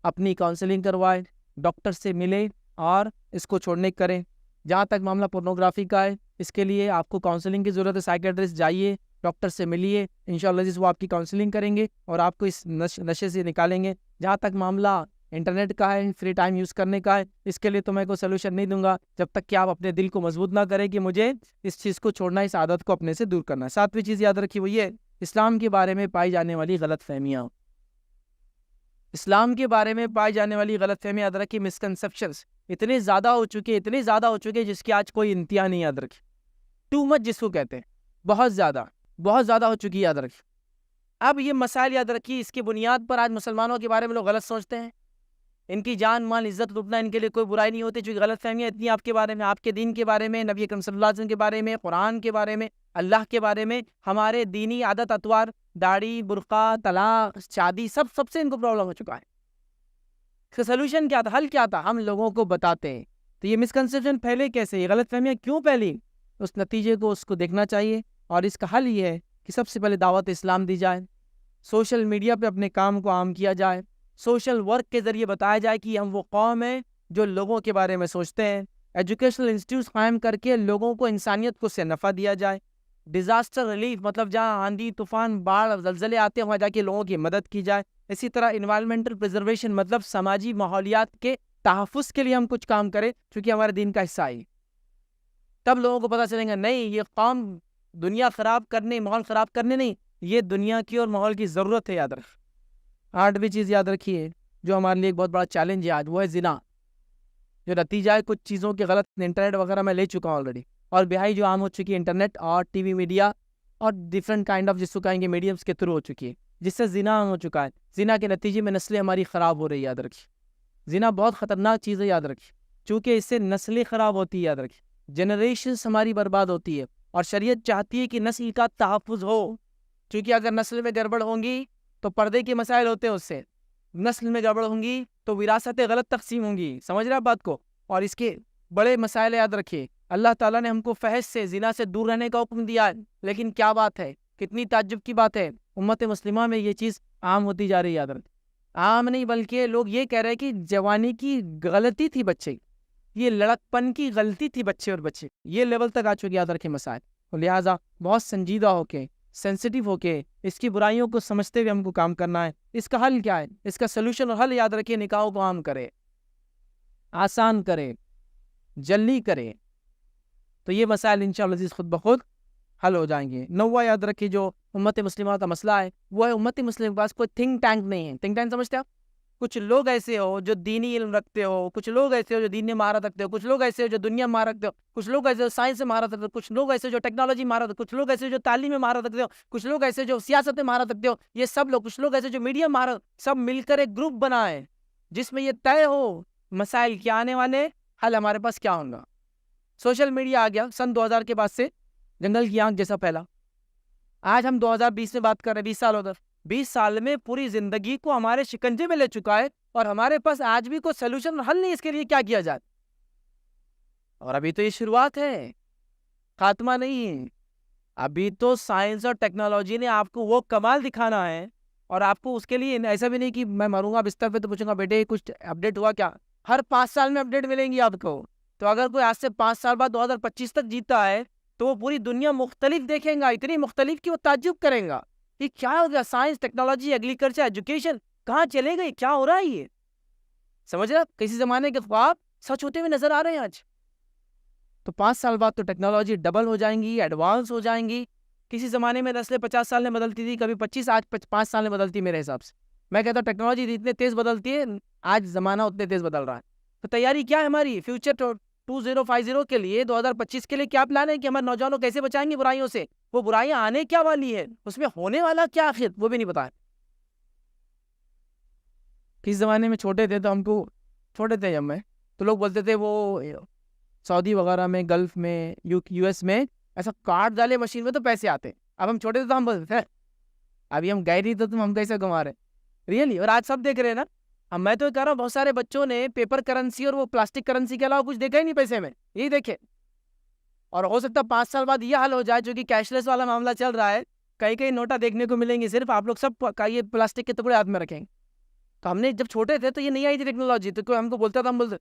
اپنی کاؤنسلنگ کروائے, ڈاکٹر سے ملے اور اس کو چھوڑنے کریں. جہاں تک معاملہ پورنوگرافی کا ہے, اس کے لیے آپ کو کاؤنسلنگ کی ضرورت ہے. سائیکیٹرسٹ جائیے, ڈاکٹر سے ملیے, انشاءاللہ جس وہ آپ کی کاؤنسلنگ کریں گے اور آپ کو اس نشے سے نکالیں گے. جہاں تک معاملہ انٹرنیٹ کا ہے, فری ٹائم یوز کرنے کا ہے, اس کے لیے تو میں کوئی سلوشن نہیں دوں گا جب تک کہ آپ اپنے دل کو مضبوط نہ کریں کہ مجھے اس چیز کو چھوڑنا, اس عادت کو اپنے سے دور کرنا ہے. 7ویں چیز یاد رکھیے, وہ یہ اسلام کے بارے میں پائی جانے والی غلط فہمیاں. اسلام کے بارے میں پائی جانے والی غلط فہمیاں یاد رکھیے, مسکنسیپشنس اتنے زیادہ ہو چکے جس کی آج کوئی انتہا نہیں. یاد رکھیے, ٹو مچ جس کو کہتے ہیں, بہت زیادہ ہو چکی, یاد رکھیے. اب یہ مسائل یاد رکھیے, اس کی بنیاد پر آج مسلمانوں کے بارے میں لوگ غلط سوچتے ہیں. ان کی جان مال عزت لوٹنا ان کے لیے کوئی برائی نہیں ہوتی, چونکہ غلط فہمیاں اتنی آپ کے بارے میں, آپ کے دین کے بارے میں, نبی اکرم صلی اللہ علیہ وسلم کے بارے میں, قرآن کے بارے میں, اللہ کے بارے میں, ہمارے دینی عادت اطوار, داڑھی, برقع, طلاق, شادی, سب سے ان کو پرابلم ہو چکا ہے. اس کا سلوشن کیا تھا, حل کیا تھا, ہم لوگوں کو بتاتے ہیں. تو یہ مسکنسیپشن پھیلے کیسے, یہ غلط فہمیاں کیوں پھیلی, اس نتیجے کو اس کو دیکھنا چاہیے. اور اس کا حل یہ ہے کہ سب سے پہلے دعوت اسلام دی جائے, سوشل میڈیا پہ اپنے کام کو عام کیا جائے, سوشل ورک کے ذریعے بتایا جائے کہ ہم وہ قوم ہیں جو لوگوں کے بارے میں سوچتے ہیں. ایجوکیشنل انسٹیٹیوٹس قائم کر کے لوگوں کو انسانیت کو سے نفع دیا جائے. ڈیزاسٹر ریلیف مطلب جہاں آندھی, طوفان, باڑھ, زلزلے آتے ہیں وہاں جا کے لوگوں کی مدد کی جائے. اسی طرح انوائرمنٹل پریزرویشن مطلب سماجی ماحولیات کے تحفظ کے لیے ہم کچھ کام کریں, چونکہ ہمارے دین کا حصہ ہے. تب لوگوں کو پتہ چلے گا نہیں یہ قوم دنیا خراب کرنے, ماحول خراب کرنے نہیں, یہ دنیا کی اور ماحول کی ضرورت ہے. یاد رکھ. 8ویں چیز یاد رکھیے جو ہمارے لیے ایک بہت بڑا چیلنج ہے آج, وہ ہے زنا, جو نتیجہ ہے کچھ چیزوں کے غلط. انٹرنیٹ وغیرہ میں لے چکا ہوں آلریڈی, اور بہائی جو عام ہو چکی ہے انٹرنیٹ اور ٹی وی میڈیا اور ڈفرینٹ کائنڈ آف جس کو کہیں گے میڈیمس کے تھرو ہو چکی ہے, جس سے زنا ہو چکا ہے. زنا کے نتیجے میں نسلیں ہماری خراب ہو رہی ہے. یاد رکھیے زنا بہت خطرناک چیز ہے. یاد رکھیے چونکہ اس سے نسلیں خراب ہوتی ہے. یاد رکھیے جنریشنز ہماری برباد ہوتی ہے, اور شریعت چاہتی ہے کہ نسل کا تحفظ ہو, چونکہ اگر نسل میں گڑبڑ ہوں گی تو پردے کے مسائل ہوتے ہیں, اس سے نسل میں گڑبڑ ہوں گی تو وراثتیں غلط تقسیم ہوں گی. سمجھ رہے آپ بات کو, اور اس کے بڑے مسائل. یاد رکھیے اللہ تعالیٰ نے ہم کو فحش سے, زنا سے دور رہنے کا حکم دیا ہے, لیکن کیا بات ہے, کتنی تعجب کی بات ہے, امت مسلمہ میں یہ چیز عام ہوتی جا رہی ہے. یاد رکھیں عام نہیں بلکہ لوگ یہ کہہ رہے ہیں کہ جوانی کی غلطی تھی بچے, یہ لڑکپن کی غلطی تھی بچے اور بچے, یہ لیول تک آ چکی. یاد رکھیں مسائل, اور لہٰذا بہت سنجیدہ ہو کے, سینسٹیو ہو کے, اس کی برائیوں کو سمجھتے ہوئے ہم کو کام کرنا ہے. اس کا حل کیا ہے, اس کا سلوشن اور حل یاد رکھیے, نکاحوں کو عام کرے, آسان کرے, جلدی کرے, تو یہ مسائل انشاءاللہ عزیز خود بخود حل ہو جائیں گے. 9واں یاد رکھیے جو امت مسلمہ کا مسئلہ ہے وہ ہے امت مسلمہ کے پاس کوئی تھنک ٹینک نہیں ہے. تھنک ٹینک سمجھتے آپ, کچھ لوگ ایسے ہو جو دینی علم رکھتے ہو, کچھ لوگ ایسے ہو جو دین میں مہارت رکھتے ہو, کچھ لوگ ایسے ہو جو دنیا میں مہارت رکھتے ہو, کچھ لوگ ایسے ہو سائنس میں مہارت رکھتے ہو, کچھ لوگ ایسے جو ٹیکنالوجی مہارت رکھتے ہو, کچھ لوگ ایسے جو تعلیم میں مہارت رکھتے ہو, کچھ لوگ ایسے جو سیاست میں مہارت رکھتے ہو, یہ سب لوگ, کچھ لوگ ایسے جو میڈیا میں مہارت, سب مل کر ایک گروپ بنائے جس میں یہ طے ہو مسائل کیا آنے والے, حل ہمارے پاس کیا ہوگا. سوشل میڈیا آ گیا سن 2000 کے بعد سے, جنگل کی آنکھ جیسا پھیلا. آج ہم 2020 میں بات کر رہے ہیں, 20 سال ادھر, 20 سال میں پوری زندگی کو ہمارے شکنجے میں لے چکا ہے, اور ہمارے پاس آج بھی کوئی سلوشن حل نہیں اس کے لیے کیا کیا جائے. اور ابھی تو یہ شروعات ہے, خاتمہ نہیں ہے. ابھی تو سائنس اور ٹیکنالوجی نے آپ کو وہ کمال دکھانا ہے, اور آپ کو اس کے لیے ایسا بھی نہیں کہ میں مروں گا بستر پہ تو پوچھوں گا بیٹے کچھ اپڈیٹ ہوا کیا. ہر 5 سال میں اپڈیٹ ملیں گی آپ کو. تو اگر کوئی آج سے 5 سال بعد 2025 تک جیتا ہے تو وہ پوری دنیا مختلف دیکھیں گا, اتنی مختلف کہ وہ تعجب کریں گا کہ کیا ہو گیا, سائنس, ٹیکنالوجی, ایگریکلچر, ایجوکیشن کہاں چلے گئی, کیا ہو رہا ہے یہ. سمجھ رہے آپ, کسی زمانے کے خواب سچ ہوتے ہوئے نظر آ رہے ہیں آج. تو 5 سال بعد تو ٹیکنالوجی ڈبل ہو جائیں گی, ایڈوانس ہو جائیں گی. کسی زمانے میں نسلیں 50 سال میں بدلتی تھی, کبھی 25, آج 5 سال میں بدلتی. میرے حساب سے میں کہتا ہوں ٹیکنالوجی اتنے تیز بدلتی ہے, آج زمانہ اتنے تیز بدل رہا ہے. تو تیاری کیا ہے ہماری فیوچر 2050 کے لیے, 2025 کے لیے کیا پلان ہے کہ ہمارے نوجوانوں کیسے بچائیں گے برائیوں سے, وہ برائیاں آنے کیا والی ہے، اس میں ہونے والا کیا آخر وہ بھی نہیں پتا ہے. کس زمانے میں چھوٹے تھے تو ہم کو چھوٹے تھے جب میں تو لوگ بولتے تھے وہ سعودی وغیرہ میں، گلف میں، یو ایس میں ایسا کاٹ ڈالے مشین میں تو پیسے آتے. اب ہم چھوٹے تھے تو ہم بولتے تھے ابھی ہم گئے نہیں تو ہم کیسے کما رہے ریئلی. اور آج سب دیکھ رہے ہیں نا. اب میں تو کہہ رہا ہوں بہت سارے بچوں نے پیپر کرنسی اور وہ پلاسٹک کرنسی کے علاوہ کچھ دیکھا ہی نہیں پیسے میں، یہی دیکھے. اور ہو سکتا ہے 5 سال بعد یہ حال ہو جائے جو کہ کیش لیس والا معاملہ چل رہا ہے، کئی کئی نوٹا دیکھنے کو ملیں گے، صرف آپ لوگ سب یہ پلاسٹک کے ٹکڑے ہاتھ میں رکھیں. تو ہم نے جب چھوٹے تھے تو یہ نہیں آئی تھی ٹیکنالوجی، تو کوئی ہم کو بولتا تھا، ہم بولتے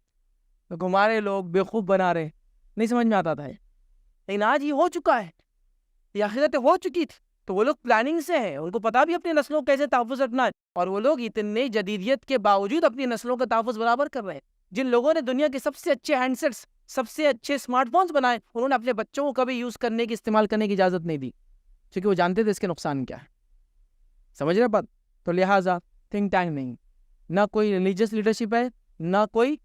گھمارے لوگ بیوقوف بنا رہے، نہیں سمجھ میں آتا تھا. لیکن آج یہ ہو چکا ہے، یہ آخرت ہو چکی تھی. تو وہ لوگ پلاننگ سے ہیں، ان کو پتا بھی اپنی نسلوں کو کیسے تحفظ رکھنا ہے، اور وہ لوگ اتنے جدیدیت کے باوجود اپنی نسلوں کا تحفظ برابر کر رہے ہیں. جن لوگوں نے دنیا کے سب سے اچھے ہینڈ سیٹس، سب سے اچھے اسمارٹ فونز بنائے، انہوں نے اپنے بچوں کو کبھی یوز کرنے کی، استعمال کرنے کی اجازت نہیں دی، کیونکہ وہ جانتے تھے اس کے نقصان کیا ہے. سمجھ رہے بات؟ تو لہٰذا تھنک ٹینک نہیں، نہ کوئی ریلیجیس لیڈرشپ ہے، نہ کوئی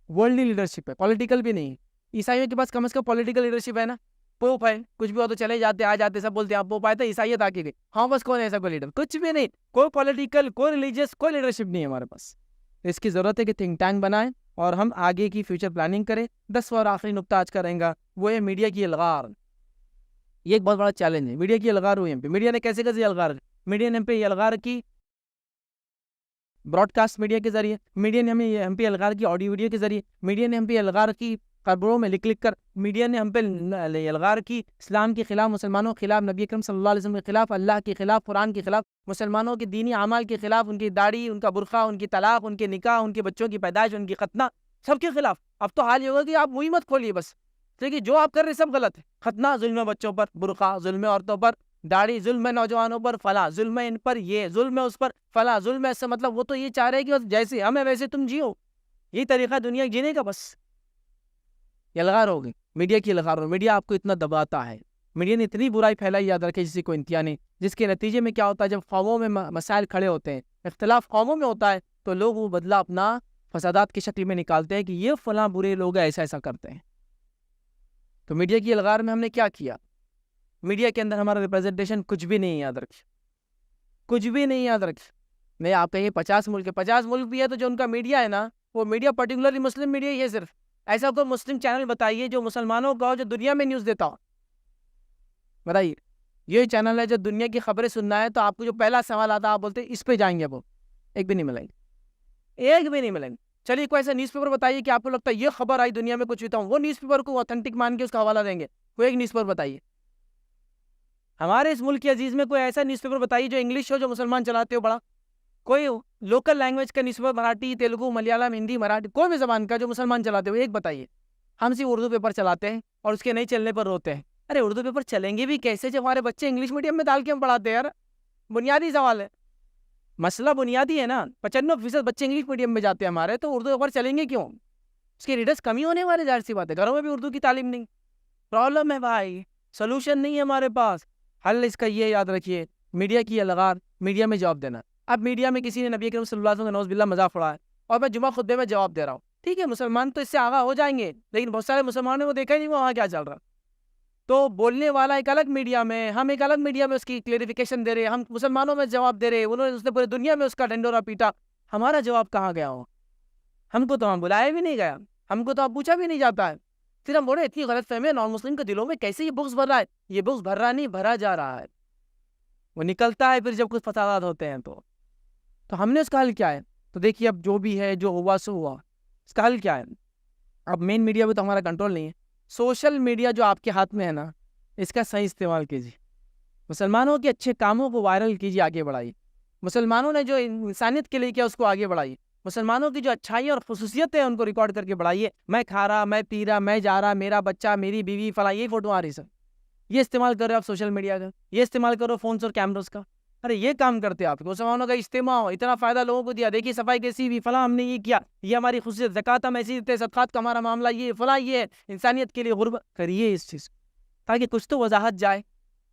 ورلڈلی لیڈرشپ ہے، پولیٹیکل بھی نہیں. عیسائیوں کے پاس کم از کم پولیٹیکل لیڈرشپ ہے نا، پوپ ہے، کچھ بھی ہو تو چلے جاتے، آ جاتے، سب بولتے ہیں آپ پوپ آئے تھے، عیسائیت آ کے گئی. ہاں بس کون ہے ایسا کوئی لیڈر؟ کچھ بھی نہیں، کوئی پولیٹیکل، کوئی ریلیجیس، کوئی لیڈرشپ نہیں ہے ہمارے پاس. اس کی ضرورت ہے کہ تھنک ٹینک بنائیں اور ہم آگے کی فیوچر پلاننگ کریں. 10واں اور آخری نقطہ آج کا رہیں گا، وہ ہے میڈیا کی الغار. یہ ایک بہت بڑا چیلنج ہے، میڈیا کی الغار ہوئی ہم پہ. میڈیا نے کیسے الغار، میڈیا نے ہم پہ یہ الغار کی براڈ کاسٹ میڈیا کے ذریعے، میڈیا نے ہم پہ الغار کی آڈیو ویڈیو کے ذریعے، میڈیا نے ہم پہ الغار کی خبروں میں لکھ کر، میڈیا نے ہم پہ الغار کی اسلام کے خلاف، مسلمانوں کے خلاف، نبی اکرم صلی اللہ علیہ وسلم کے خلاف، اللہ کے خلاف، قرآن کے خلاف، مسلمانوں کے دینی اعمال کے خلاف، ان کی داڑھی، ان کا برقع، ان کی طلاق، ان کے نکاح، ان کے بچوں کی پیدائش، ان کی ختنہ، سب کے خلاف. اب تو حال یہ ہوگا کہ آپ وہی مت کھولیے بس، کیونکہ جو آپ کر رہے سب غلط ہے. ختنہ ظلم ہے بچوں پر، برقع ظلم ہے عورتوں پر، داڑھی ظلم ہے نوجوانوں پر، فلاں ظلم ہے ان پر، یہ ظلم ہے اس پر، فلاں ظلم ہے. ایسا مطلب وہ تو یہ چاہ رہے کہ جیسے ہم ہیں ویسے تم جیو، یہی طریقہ دنیا جینے کا. بس یہ الغار ہو گئی، میڈیا کی الغار ہو. میڈیا آپ کو اتنا دباتا ہے، میڈیا نے اتنی برائی پھیلائی، یاد رکھے جس کی کوئی انتہا نہیں. جس کے نتیجے میں کیا ہوتا ہے، جب قوموں میں مسائل کھڑے ہوتے ہیں، اختلاف قوموں میں ہوتا ہے، تو لوگ وہ بدلہ اپنا فسادات کی شکل میں نکالتے ہیں کہ یہ فلاں برے لوگ ایسا ایسا کرتے ہیں. تو میڈیا کی الغار میں ہم نے کیا کیا؟ میڈیا کے اندر ہمارا ریپرزنٹیشن کچھ بھی نہیں یاد رکھے، کچھ بھی نہیں یاد رکھے. نہیں آپ کہیں 50 ملک ہے، 50 ملک بھی ہے، تو جو ان کا میڈیا ہے نا، وہ میڈیا پرٹیکولرلی مسلم میڈیا ہی ہے. صرف ایسا کوئی مسلم چینل بتائیے جو مسلمانوں کا ہو، جو دنیا میں نیوز دیتا ہو، بتائیے. یہ چینل ہے جو دنیا کی خبریں سننا ہے، تو آپ کو جو پہلا سوال آتا ہے آپ بولتے ہیں اس پہ جائیں گے. وہ ایک بھی نہیں ملیں گے، ایک بھی نہیں ملیں گے. چلیے کوئی ایسا نیوز پیپر بتائیے کہ آپ کو لگتا ہے یہ خبر آئی دنیا میں کچھ ہوتا ہوں، وہ نیوز پیپر کو اوتھینٹک مان کے اس کا حوالہ دیں گے. کوئی ایک نیوز پیپر بتائیے. ہمارے اس ملک کے عزیز میں کوئی ایسا نیوز پیپر بتائیے جو انگلش ہو، جو مسلمان چلاتے ہو، بڑا کوئی لوکل لینگویج کا نیوز پیپر، مراٹھی، تیلگو، ملیالم، ہندی، مراٹھی، کوئی بھی زبان کا جو مسلمان چلاتے ہو، ایک بتائیے. ہم صرف اردو پیپر چلاتے ہیں اور اس کے نہیں چلنے پر روتے ہیں. ارے اردو پیپر چلیں گے بھی کیسے جب ہمارے بچے انگلش میڈیم میں ڈال کے ہم پڑھاتے ہیں؟ یار بنیادی سوال ہے، مسئلہ بنیادی ہے نا. 95% بچے انگلش میڈیم میں جاتے ہیں ہمارے، تو اردو پیپر چلیں گے کیوں؟ اس کے ریڈرز کمی ہونے والے، ظاہر سی بات ہے. گھروں میں بھی اردو کی تعلیم نہیں. پرابلم ہے بھائی، سولوشن نہیں ہے ہمارے پاس. حل اس کا یہ یاد رکھیے، میڈیا کی الغار، میڈیا میں جواب دینا. اب میڈیا میں کسی نے نبی کریم صلی اللہ علیہ وسلم کا نعوذ باللہ مذاق اڑایا اور میں جمعہ خطبے میں جواب دے رہا ہوں، ٹھیک ہے، مسلمان تو اس سے آگاہ ہو جائیں گے، لیکن بہت سارے مسلمانوں نے وہ دیکھا ہی نہیں وہاں کیا چل رہا. تو بولنے والا ایک الگ میڈیا میں، ہم ایک الگ میڈیا میں اس کی کلیریفیکیشن دے رہے، ہم مسلمانوں میں جواب دے رہے، انہوں نے اس نے پورے دنیا میں اس کا ڈنڈورا پیٹا. ہمارا جواب کہاں گیا ہو؟ ہم کو تو وہاں بلایا بھی نہیں گیا، ہم کو تو اب پوچھا بھی نہیں جاتا ہے. پھر ہم بولے اتنی غلط فہمی ہے نان مسلم کے دلوں میں، کیسے یہ بغض بھر رہا ہے؟ یہ بغض بھر رہا نہیں، بھرا جا رہا ہے. وہ نکلتا ہے پھر جب کچھ فسادات ہوتے ہیں. تو ہم نے اس کا حل کیا ہے؟ تو دیکھیے اب جو بھی ہے، جو ہوا سو ہوا، اس کا حل کیا ہے؟ اب مین میڈیا پہ تو ہمارا کنٹرول نہیں ہے. سوشل میڈیا جو آپ کے ہاتھ میں ہے نا، اس کا صحیح استعمال کیجیے. مسلمانوں کے اچھے کاموں کو وائرل کیجیے، آگے بڑھائیے. مسلمانوں نے جو انسانیت کے لیے کیا اس کو آگے بڑھائیے. مسلمانوں کی جو اچھائی اور خصوصیتیں ہیں ان کو ریکارڈ کر کے بڑھائیے. میں کھا رہا، میں پی رہا، میں جا رہا، میرا بچہ، میری بیوی، فلاں، یہ فوٹو آ رہی سر، یہ استعمال کر رہے ہو آپ سوشل میڈیا کا، یہ استعمال کرو فونس اور کیمراز کا. ارے یہ کام کرتے آپ، مسلمانوں کا اجتماع ہو، اتنا فائدہ لوگوں کو دیا، دیکھیے صفائی کیسی بھی، فلاں ہم نے یہ کیا، یہ ہماری خصوصیت، زکوٰۃ ہم ایسی دیتے، صدقات کا ہمارا معاملہ یہ، فلاں یہ ہے، انسانیت کے لیے غربت کریے اس چیز تاکہ کچھ تو وضاحت جائے.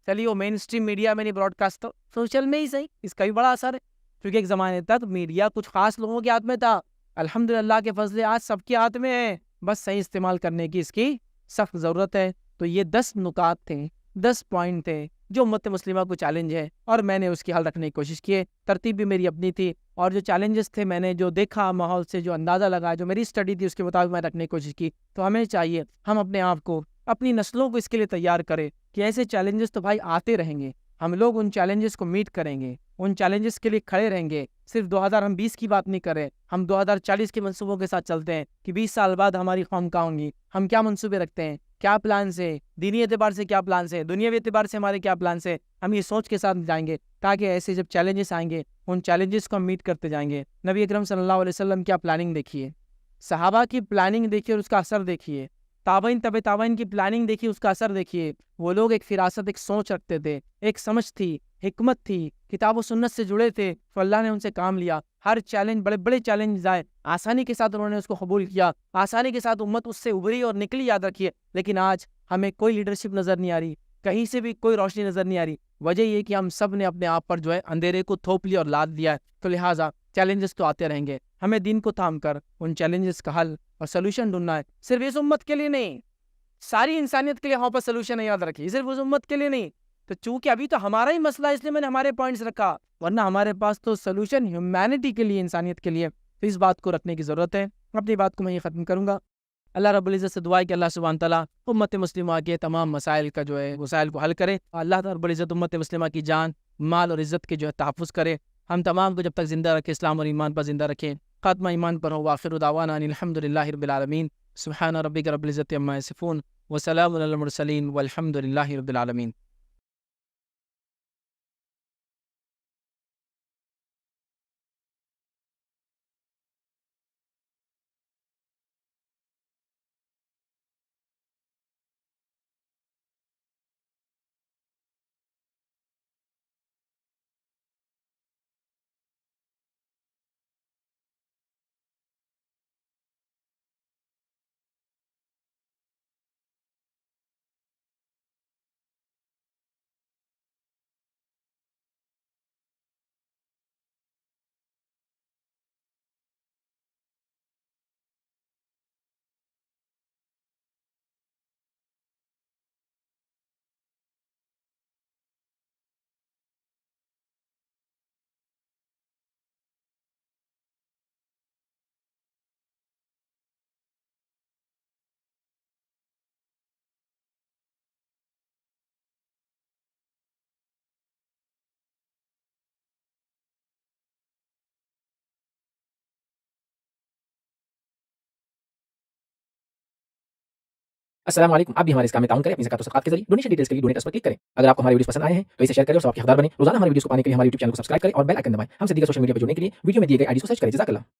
چلیے وہ مین اسٹریم میڈیا میں نہیں براڈ کاسٹ، تو سوشل میں ہی صحیح، اس کا بھی بڑا اثر ہے. کیونکہ ایک زمانے تک میڈیا کچھ خاص لوگوں کے ہاتھ میں تھا، الحمدللہ کے فضل آج سب کے ہاتھ میں ہے. بس صحیح استعمال کرنے کی اس کی سخت ضرورت ہے. تو یہ 10 نکات تھے، 10 پوائنٹ تھے جو امت مسلمہ کو چیلنج ہے، اور میں نے اس کی حل رکھنے کی کوشش کی ہے۔ ترتیب بھی میری اپنی تھی، اور جو چیلنجز تھے میں نے جو دیکھا ماحول سے، جو اندازہ لگا، جو میری اسٹڈی تھی اس کے مطابق میں رکھنے کی کوشش کی۔ تو ہمیں چاہیے ہم اپنے آپ کو، اپنی نسلوں کو اس کے لیے تیار کریں کہ ایسے چیلنجز تو بھائی آتے رہیں گے، ہم لوگ ان چیلنجز کو میٹ کریں گے، ان چیلنجز کے لیے کھڑے رہیں گے۔ صرف 2020 کی بات نہیں کریں، ہم 2040 کے منصوبوں کے ساتھ چلتے ہیں کہ 20 سال بعد ہماری قوم کہاں ہوں گی، ہم کیا منصوبے رکھتے ہیں، کیا پلانس ہیں، دینی اعتبار سے کیا پلانس ہیں، دنیاوی اعتبار سے ہمارے کیا پلانس ہیں، ہم یہ سوچ کے ساتھ جائیں گے تاکہ ایسے جب چیلنجز آئیں گے ان چیلنجز کو ہم میٹ کرتے جائیں گے۔ نبی اکرم صلی اللہ علیہ وسلم کیا پلاننگ دیکھیے، صحابہ کی پلاننگ دیکھیے اور اس کا اثر دیکھیے، تابعین طب تابعین کی پلاننگ دیکھیے، اس کا اثر دیکھیے۔ وہ لوگ ایک فراست، ایک سوچ رکھتے تھے، ایک سمجھ تھی، حکمت تھی، کتاب و سنت سے جڑے تھے، تو اللہ نے ان سے کام لیا۔ ہر چیلنج، بڑے بڑے چیلنج آئے، آسانی کے ساتھ انہوں نے اس کو قبول کیا، آسانی کے ساتھ امت اس سے ابھری اور نکلی، یاد رکھیے۔ لیکن آج ہمیں کوئی لیڈرشپ نظر نہیں آ رہی، کہیں سے بھی کوئی روشنی نظر نہیں آ رہی۔ وجہ یہ کہ ہم سب نے اپنے آپ پر جو ہے اندھیرے کو تھوپ لیا اور لاد دیا ہے۔ تو لہٰذا چیلنجز تو آتے رہیں گے، ہمیں دین کو تھام کر ان چیلنجز کا حل اور سلوشن ڈھونڈنا ہے۔ صرف اس امت کے لیے نہیں، ساری انسانیت کے لیے ہمارے پاس سلوشن ہے، یاد رکھیے، صرف اس امت کے لیے نہیں۔ تو چونکہ ابھی تو ہمارا ہی مسئلہ ہے، اس لیے میں نے ہمارے پوائنٹس رکھا، ورنہ ہمارے پاس تو سلوشن ہیومینٹی کے لیے، انسانیت کے لیے۔ تو اس بات کو رکھنے کی ضرورت ہے۔ اپنی بات کو میں یہ ختم کروں گا۔ اللہ رب العزت سے دعا ہے کہ اللہ سبحانہ تعالیٰ امت مسلمہ کے تمام مسائل کا جو ہے مسائل کو حل کرے۔ اللہ رب العزت امت مسلمہ کی جان، مال اور عزت کے جو ہے تحفظ کرے۔ ہم تمام کو جب تک زندہ رکھے، اسلام اور ایمان پر زندہ رکھے، خاتمہ ایمان پر ہو۔ وآخر دعوانا ان الحمد للہ رب العالمین۔ سبحان ربک رب العزت عما یصفون وسلام علی المرسلین والحمد للہ رب العالمین۔ السلام علیکم، آپ بھی ہمارے اس کام میں تعاون کریں اپنی زکات و صدقات کے ذریعے۔ ڈونیشن ڈیٹیلز کے لیے ڈونیٹ اس پر کلک کریں۔ اگر آپ کو ہمارے ویڈیوز پسند آئے ہیں تو اسے شیئر کریں اور سب کے حقدار بنیں۔ روزانہ ہمارے ویڈیوز کو پانے کے لیے ہمارے یوٹیوب چینل کو سبسکرائب کریں اور بیل آئکن دبائیں۔ ہم سے دیگر سوشل میڈیا پہ جڑنے کے لیے ویڈیو میں دیے گئے آئی ڈی کو سرچ کریں۔ جزاک اللہ۔